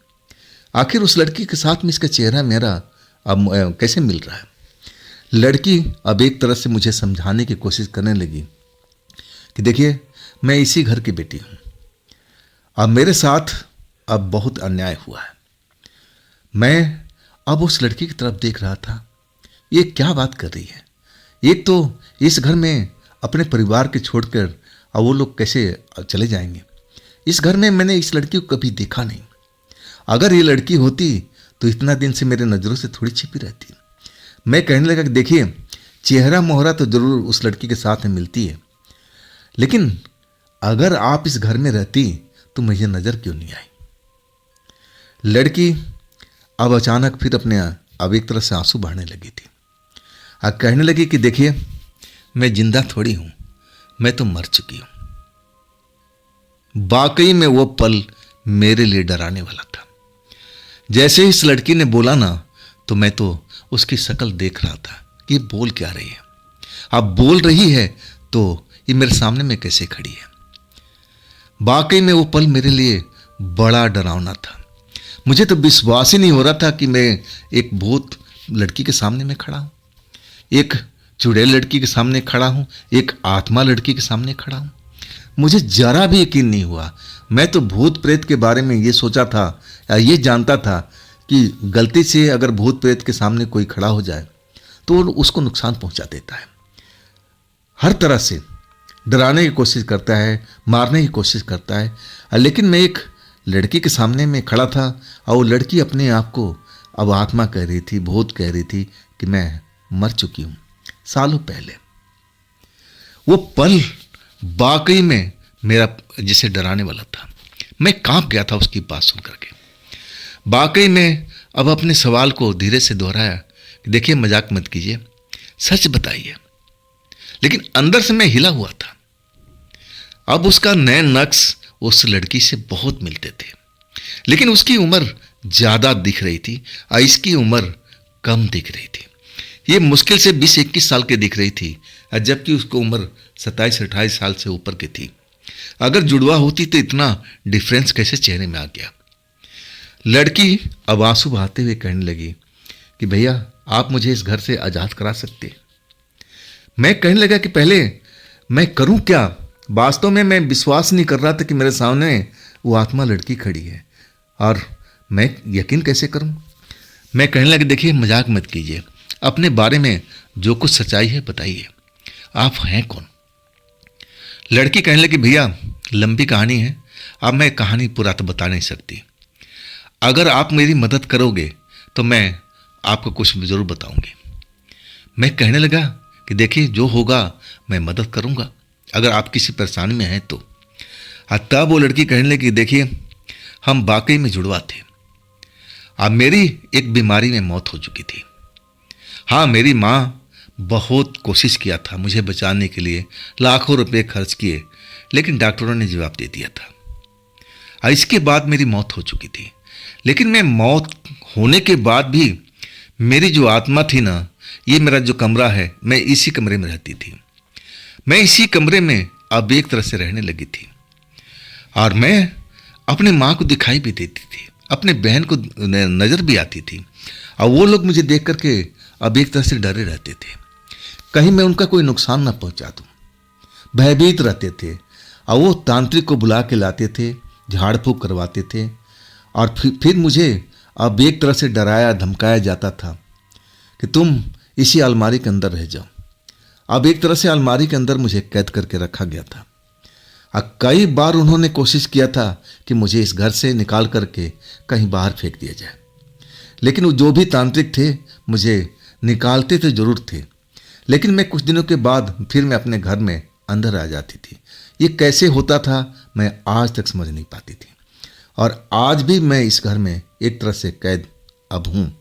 आखिर उस लड़की के साथ में इसका चेहरा मेरा अब कैसे मिल रहा है। लड़की अब एक तरह से मुझे समझाने की कोशिश करने लगी कि देखिए, मैं इसी घर की बेटी हूं। अब मेरे साथ अब बहुत अन्याय हुआ है। मैं अब उस लड़की की तरफ देख रहा था, ये क्या बात कर रही है। एक तो इस घर में अपने परिवार के छोड़कर अब वो लोग कैसे चले जाएंगे। इस घर में मैंने इस लड़की को कभी देखा नहीं। अगर ये लड़की होती तो इतना दिन से मेरे नज़रों से थोड़ी छिपी रहती। मैं कहने लगा कि देखिए, चेहरा मोहरा तो जरूर उस लड़की के साथ में मिलती है, लेकिन अगर आप इस घर में रहती तो मुझे नज़र क्यों नहीं आई। लड़की अब अचानक फिर अपने अब एक तरह से आंसू बहाने लगी थी। कहने लगी कि देखिए, मैं जिंदा थोड़ी हूं, मैं तो मर चुकी हूं। वाकई में वो पल मेरे लिए डराने वाला था। जैसे ही इस लड़की ने बोला ना, तो मैं तो उसकी शक्ल देख रहा था कि ये बोल क्या रही है। अब बोल रही है तो ये मेरे सामने में कैसे खड़ी है। वाकई में वो पल मेरे लिए बड़ा डरावना था। मुझे तो विश्वास ही नहीं हो रहा था कि मैं एक भूत लड़की के सामने में खड़ा हूं, एक चुड़ैल लड़की के सामने खड़ा हूं, एक आत्मा लड़की के सामने खड़ा हूं। मुझे जरा भी यकीन नहीं हुआ। मैं तो भूत प्रेत के बारे में ये सोचा था या ये जानता था कि गलती से अगर भूत प्रेत के सामने कोई खड़ा हो जाए तो उसको नुकसान पहुंचा देता है, हर तरह से डराने की कोशिश करता है, मारने की कोशिश करता है। लेकिन मैं एक लड़की के सामने में खड़ा था और वो लड़की अपने आप को अब आत्मा कह रही थी, भूत कह रही थी कि मैं मर चुकी हूं सालों पहले। वो पल वाकई में मेरा जिसे डराने वाला था। मैं कांप गया था उसकी बात सुन करके। वाकई में अब अपने सवाल को धीरे से दोहराया कि देखिए, मजाक मत कीजिए, सच बताइए। लेकिन अंदर से मैं हिला हुआ था। अब उसका नए नक्श उस लड़की से बहुत मिलते थे, लेकिन उसकी उम्र ज्यादा दिख रही थी और इसकी उम्र कम दिख रही थी। ये मुश्किल से 20-21 साल की दिख रही थी, जबकि उसको उम्र 27-28 साल से ऊपर की थी। अगर जुड़वा होती तो इतना डिफरेंस कैसे चेहरे में आ गया। लड़की अब आंसू बहाते हुए कहने लगी कि भैया आप मुझे इस घर से आज़ाद करा सकते हैं। मैं कहने लगा कि पहले मैं करूं क्या। वास्तव में मैं विश्वास नहीं कर रहा था कि मेरे सामने वो आत्मा लड़की खड़ी है और मैं यकीन कैसे करूं। मैं कहने लगा देखिए मजाक मत कीजिए, अपने बारे में जो कुछ सच्चाई है बताइए, आप हैं कौन। लड़की कहने लगी भैया लंबी कहानी है, अब मैं कहानी पूरा तो बता नहीं सकती, अगर आप मेरी मदद करोगे तो मैं आपको कुछ ज़रूर बताऊंगी। मैं कहने लगा कि देखिए जो होगा मैं मदद करूंगा, अगर आप किसी परेशानी में हैं तो। तब वो लड़की कहने लगी देखिए हम वाकई में जुड़वा थे, अब मेरी एक बीमारी में मौत हो चुकी थी। हाँ मेरी माँ बहुत कोशिश किया था मुझे बचाने के लिए, लाखों रुपए खर्च किए, लेकिन डॉक्टरों ने जवाब दे दिया था। इसके बाद मेरी मौत हो चुकी थी, लेकिन मैं मौत होने के बाद भी मेरी जो आत्मा थी ना, ये मेरा जो कमरा है, मैं इसी कमरे में रहती थी। मैं इसी कमरे में अब एक तरह से रहने लगी थी और मैं अपने माँ को दिखाई भी देती थी, अपने बहन को नज़र भी आती थी और वो लोग मुझे देख करके अब एक तरह से डरे रहते थे, कहीं मैं उनका कोई नुकसान ना पहुंचा दूं। भयभीत रहते थे और वो तांत्रिक को बुला के लाते थे, झाड़ फूक करवाते थे और फिर मुझे अब एक तरह से डराया धमकाया जाता था कि तुम इसी अलमारी के अंदर रह जाओ। अब एक तरह से अलमारी के अंदर मुझे कैद करके रखा गया था। कई बार उन्होंने कोशिश किया था कि मुझे इस घर से निकाल करके कहीं बाहर फेंक दिया जाए, लेकिन वो जो भी तांत्रिक थे मुझे निकालते तो जरूर थे, लेकिन मैं कुछ दिनों के बाद फिर मैं अपने घर में अंदर आ जाती थी। ये कैसे होता था मैं आज तक समझ नहीं पाती थी और आज भी मैं इस घर में एक तरह से कैद अब हूँ।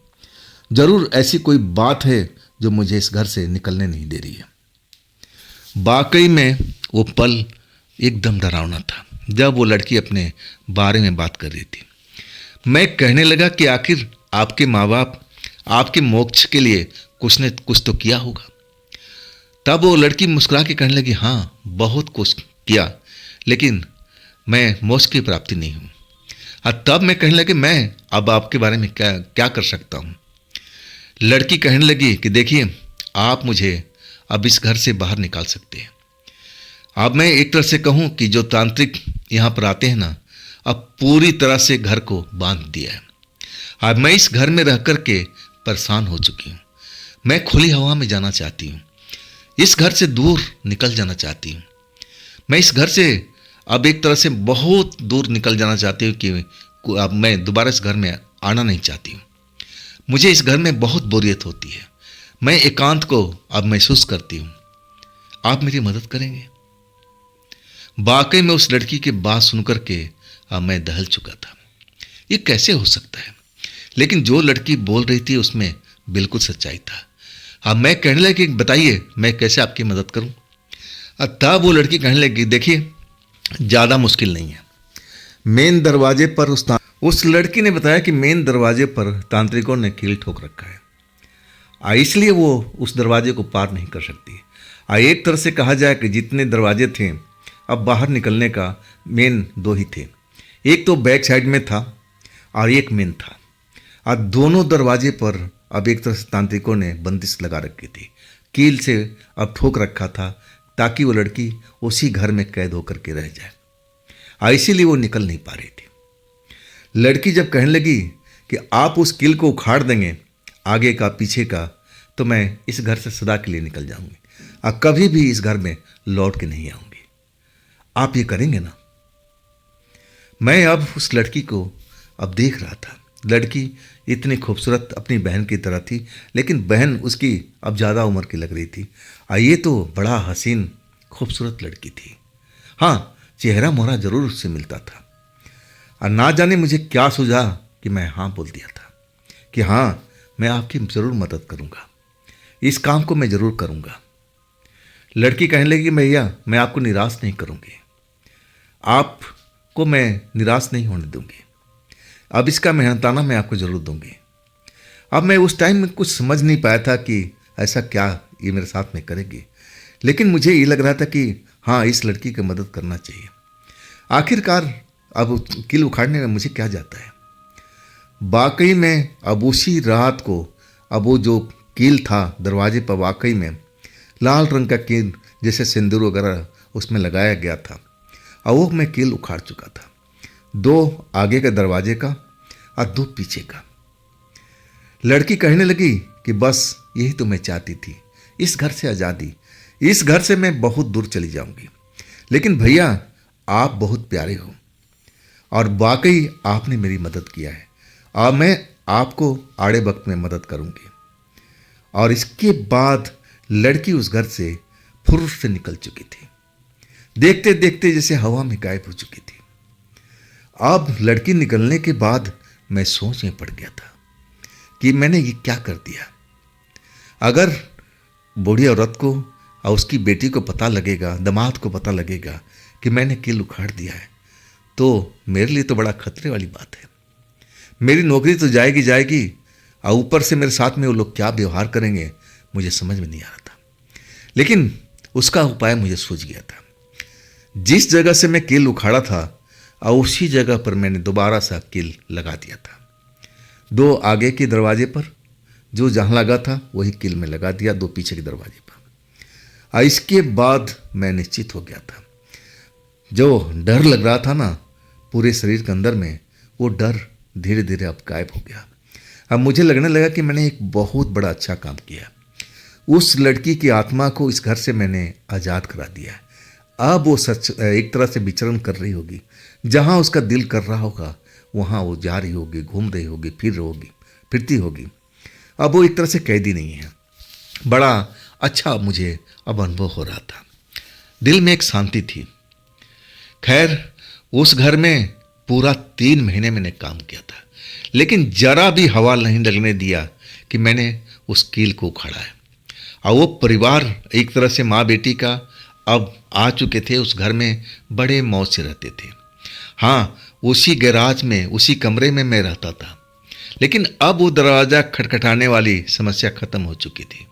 जरूर ऐसी कोई बात है जो मुझे इस घर से निकलने नहीं दे रही है। वाकई में वो पल एकदम डरावना था जब वो लड़की अपने बारे में बात कर रही थी। मैं कहने लगा कि आखिर आपके माँ बाप आपके मोक्ष के लिए कुछ न कुछ तो किया होगा। तब वो लड़की मुस्कुरा के कहने लगी हाँ बहुत कुछ किया, लेकिन मैं मोक्ष की प्राप्ति नहीं हूँ। तब मैं कहने लगी मैं अब आपके बारे में क्या क्या कर सकता हूँ। लड़की कहने लगी कि देखिए आप मुझे अब इस घर से बाहर निकाल सकते हैं। अब मैं एक तरह से कहूँ कि जो तांत्रिक यहाँ पर आते हैं ना, अब पूरी तरह से घर को बांध दिया है। अब मैं इस घर में रह कर के परेशान हो चुकी हूँ। मैं खुली हवा में जाना चाहती हूँ, इस घर से दूर निकल जाना चाहती हूँ। मैं इस घर से अब एक तरह से बहुत दूर निकल जाना चाहती हूँ कि अब मैं दोबारा इस घर में आना नहीं चाहती हूँ। मुझे इस घर में बहुत बोरियत होती है, मैं एकांत को अब महसूस करती हूँ। आप मेरी मदद करेंगे। वाकई में उस लड़की की बात सुनकर के अब मैं दहल चुका था, ये कैसे हो सकता है, लेकिन जो लड़की बोल रही थी उसमें बिल्कुल सच्चाई था। अब मैं कहने लगी बताइए मैं कैसे आपकी मदद करूं। तब वो लड़की कहने लगी देखिए ज़्यादा मुश्किल नहीं है, मेन दरवाजे पर उस लड़की ने बताया कि मेन दरवाजे पर तांत्रिकों ने कील ठोक रखा है, इसलिए वो उस दरवाजे को पार नहीं कर सकती। एक तरह से कहा जाए कि जितने दरवाजे थे अब बाहर निकलने का मेन दो ही थे, एक तो बैक साइड में था और एक मेन था। और दोनों दरवाजे पर अब एक तरह से तांत्रिकों ने बंदिश लगा रखी थी, कील से अब ठोक रखा था ताकि वो लड़की उसी घर में कैद होकर के रह जाए। इसीलिए वो निकल नहीं पा रही थी। लड़की जब कहने लगी कि आप उस कील को उखाड़ देंगे आगे का पीछे का, तो मैं इस घर से सदा के लिए निकल जाऊंगी और कभी भी इस घर में लौट के नहीं आऊंगी। आप ये करेंगे ना। मैं अब उस लड़की को अब देख रहा था। लड़की इतनी खूबसूरत अपनी बहन की तरह थी, लेकिन बहन उसकी अब ज़्यादा उम्र की लग रही थी। ये तो बड़ा हसीन खूबसूरत लड़की थी। हाँ चेहरा मोहरा जरूर उससे मिलता था और ना जाने मुझे क्या सूझा कि मैं हाँ बोल दिया था कि हाँ मैं आपकी ज़रूर मदद करूँगा, इस काम को मैं ज़रूर करूँगा। लड़की कहने लगी भैया मैं आपको निराश नहीं करूँगी, आपको मैं निराश नहीं होने दूँगी, अब इसका मेहनताना मैं आपको ज़रूर दूँगी। अब मैं उस टाइम में कुछ समझ नहीं पाया था कि ऐसा क्या ये मेरे साथ में करेगी, लेकिन मुझे ये लग रहा था कि हाँ इस लड़की की मदद करना चाहिए। आखिरकार अब कील उखाड़ने में मुझे क्या जाता है। वाकई में अब उसी रात को अब वो जो कील था दरवाजे पर, वाकई में लाल रंग का कील जैसे सिंदूर वगैरह उसमें लगाया गया था, और वो मैं कील उखाड़ चुका था। 2 आगे के दरवाजे का और 2 पीछे का। लड़की कहने लगी कि बस यही तो मैं चाहती थी, इस घर से आज़ादी, इस घर से मैं बहुत दूर चली जाऊंगी। लेकिन भैया आप बहुत प्यारे हो और वाकई आपने मेरी मदद किया है, और मैं आपको आड़े वक्त में मदद करूंगी। और इसके बाद लड़की उस घर से फुर्र से निकल चुकी थी, देखते देखते जैसे हवा में गायब हो चुकी थी। अब लड़की निकलने के बाद मैं सोच में पड़ गया था कि मैंने ये क्या कर दिया। अगर बूढ़ी औरत को और उसकी बेटी को पता लगेगा, दामाद को पता लगेगा कि मैंने कील उखाड़ दिया है, तो मेरे लिए तो बड़ा खतरे वाली बात है। मेरी नौकरी तो जाएगी जाएगी, और ऊपर से मेरे साथ में वो लोग क्या व्यवहार करेंगे मुझे समझ में नहीं आ रहा था। लेकिन उसका उपाय मुझे सूझ गया था। जिस जगह से मैं कील उखाड़ा था और उसी जगह पर मैंने दोबारा सा कील लगा दिया था। 2 आगे के दरवाजे पर जो जहाँ लगा था वही कील में लगा दिया, 2 पीछे के दरवाजे पर। और इसके बाद मैं निश्चित हो गया था। जो डर लग रहा था ना पूरे शरीर के अंदर में, वो डर धीरे धीरे अब गायब हो गया। अब मुझे लगने लगा कि मैंने एक बहुत बड़ा अच्छा काम किया। उस लड़की की आत्मा को इस घर से मैंने आज़ाद करा दिया है। अब वो सच एक तरह से विचरण कर रही होगी, जहाँ उसका दिल कर रहा होगा वहाँ वो जा रही होगी, घूम रही होगी, फिरती होगी। अब वो एक तरह से कैदी नहीं है। बड़ा अच्छा मुझे अब अनुभव हो रहा था, दिल में एक शांति थी। खैर उस घर में पूरा 3 महीने मैंने काम किया था, लेकिन जरा भी हवा नहीं लगने दिया कि मैंने उस कील को उखाड़ा है। और वो परिवार एक तरह से माँ बेटी का अब आ चुके थे उस घर में, बड़े मौज से रहते थे। हाँ, उसी गैराज में, उसी कमरे में मैं रहता था। लेकिन अब वो दरवाज़ा खटखटाने वाली समस्या खत्म हो चुकी थी।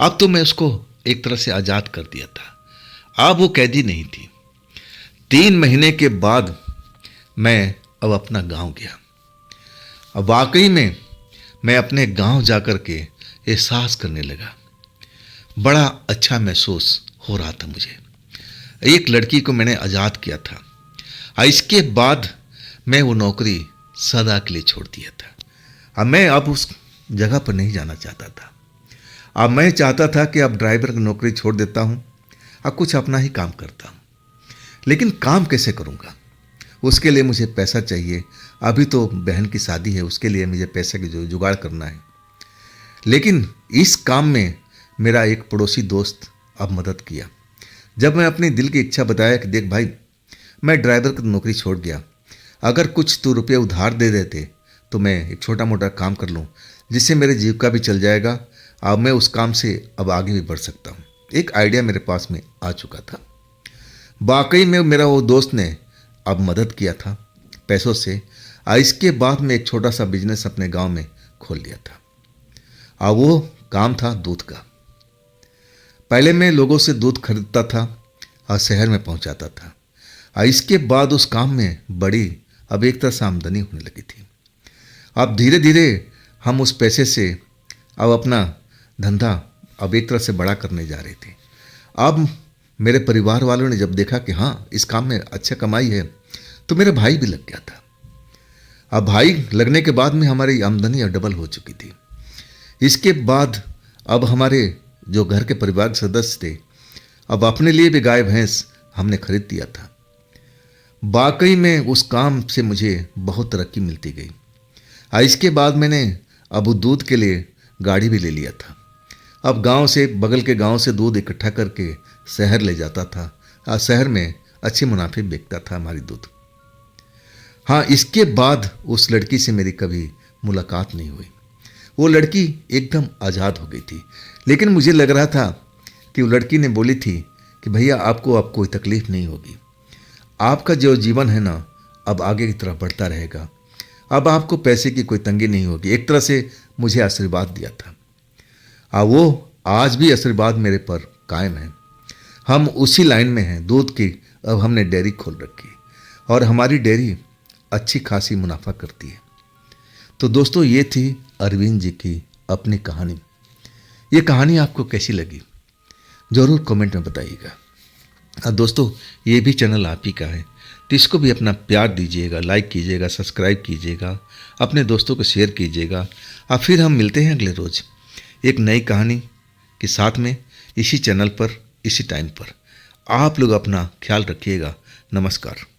अब तो मैं उसको एक तरह से आज़ाद कर दिया था। अब वो कैदी नहीं थी। 3 महीने के बाद मैं अब अपना गांव गया। अब वाकई में मैं अपने गांव जाकर के एहसास करने लगा, बड़ा अच्छा महसूस हो रहा था मुझे। एक लड़की को मैंने आज़ाद किया था, और इसके बाद मैं वो नौकरी सदा के लिए छोड़ दिया था। अब मैं अब उस जगह पर नहीं जाना चाहता था। अब मैं चाहता था कि अब ड्राइवर की नौकरी छोड़ देता हूँ और कुछ अपना ही काम करता हूँ। लेकिन काम कैसे करूँगा, उसके लिए मुझे पैसा चाहिए। अभी तो बहन की शादी है, उसके लिए मुझे पैसे की जो जुगाड़ करना है। लेकिन इस काम में मेरा एक पड़ोसी दोस्त अब मदद किया। जब मैं अपनी दिल की इच्छा बताया कि देख भाई, मैं ड्राइवर की नौकरी छोड़ गया, अगर कुछ तो रुपये उधार दे देते तो मैं एक छोटा मोटा काम कर लूँ, जिससे मेरे जीविका भी चल जाएगा। अब मैं उस काम से अब आगे भी बढ़ सकता हूँ। एक आइडिया मेरे पास में आ चुका था। वाकई में मेरा वो दोस्त ने अब मदद किया था पैसों से। इसके बाद मैं एक छोटा सा बिजनेस अपने गांव में खोल लिया था, और वो काम था दूध का। पहले मैं लोगों से दूध खरीदता था और शहर में पहुंचाता था, और इसके बाद उस काम में बड़ी अब एक तरह से आमदनी होने लगी थी। अब धीरे धीरे हम उस पैसे से अब अपना धंधा अब एक तरह से बड़ा करने जा रहे थे। अब मेरे परिवार वालों ने जब देखा कि हाँ इस काम में अच्छा कमाई है, तो मेरा भाई भी लग गया था। अब भाई लगने के बाद में हमारी आमदनी अब डबल हो चुकी थी। इसके बाद अब हमारे जो घर के परिवार के सदस्य थे, अब अपने लिए भी गाय भैंस हमने खरीद दिया था। वाकई में उस काम से मुझे बहुत तरक्की मिलती गई। इसके बाद मैंने अब दूध के लिए गाड़ी भी ले लिया था। अब गांव से, बगल के गांव से दूध इकट्ठा करके शहर ले जाता था, और शहर में अच्छे मुनाफे बिकता था हमारी दूध। हाँ, इसके बाद उस लड़की से मेरी कभी मुलाकात नहीं हुई। वो लड़की एकदम आज़ाद हो गई थी। लेकिन मुझे लग रहा था कि वो लड़की ने बोली थी कि भैया आपको अब कोई तकलीफ नहीं होगी, आपका जो जीवन है ना अब आगे की तरफ बढ़ता रहेगा, अब आपको पैसे की कोई तंगी नहीं होगी। एक तरह से मुझे आशीर्वाद दिया था, और वो आज भी आशीर्वाद मेरे पर कायम है। हम उसी लाइन में हैं दूध की। अब हमने डेयरी खोल रखी, और हमारी डेयरी अच्छी खासी मुनाफा करती है। तो दोस्तों, ये थी अरविंद जी की अपनी कहानी। ये कहानी आपको कैसी लगी ज़रूर कमेंट में बताइएगा। और दोस्तों, ये भी चैनल आप ही का है, तो इसको भी अपना प्यार दीजिएगा, लाइक कीजिएगा, सब्सक्राइब कीजिएगा, अपने दोस्तों को शेयर कीजिएगा। और फिर हम मिलते हैं अगले रोज़ एक नई कहानी के साथ में, इसी चैनल पर, इसी टाइम पर। आप लोग अपना ख्याल रखिएगा। नमस्कार।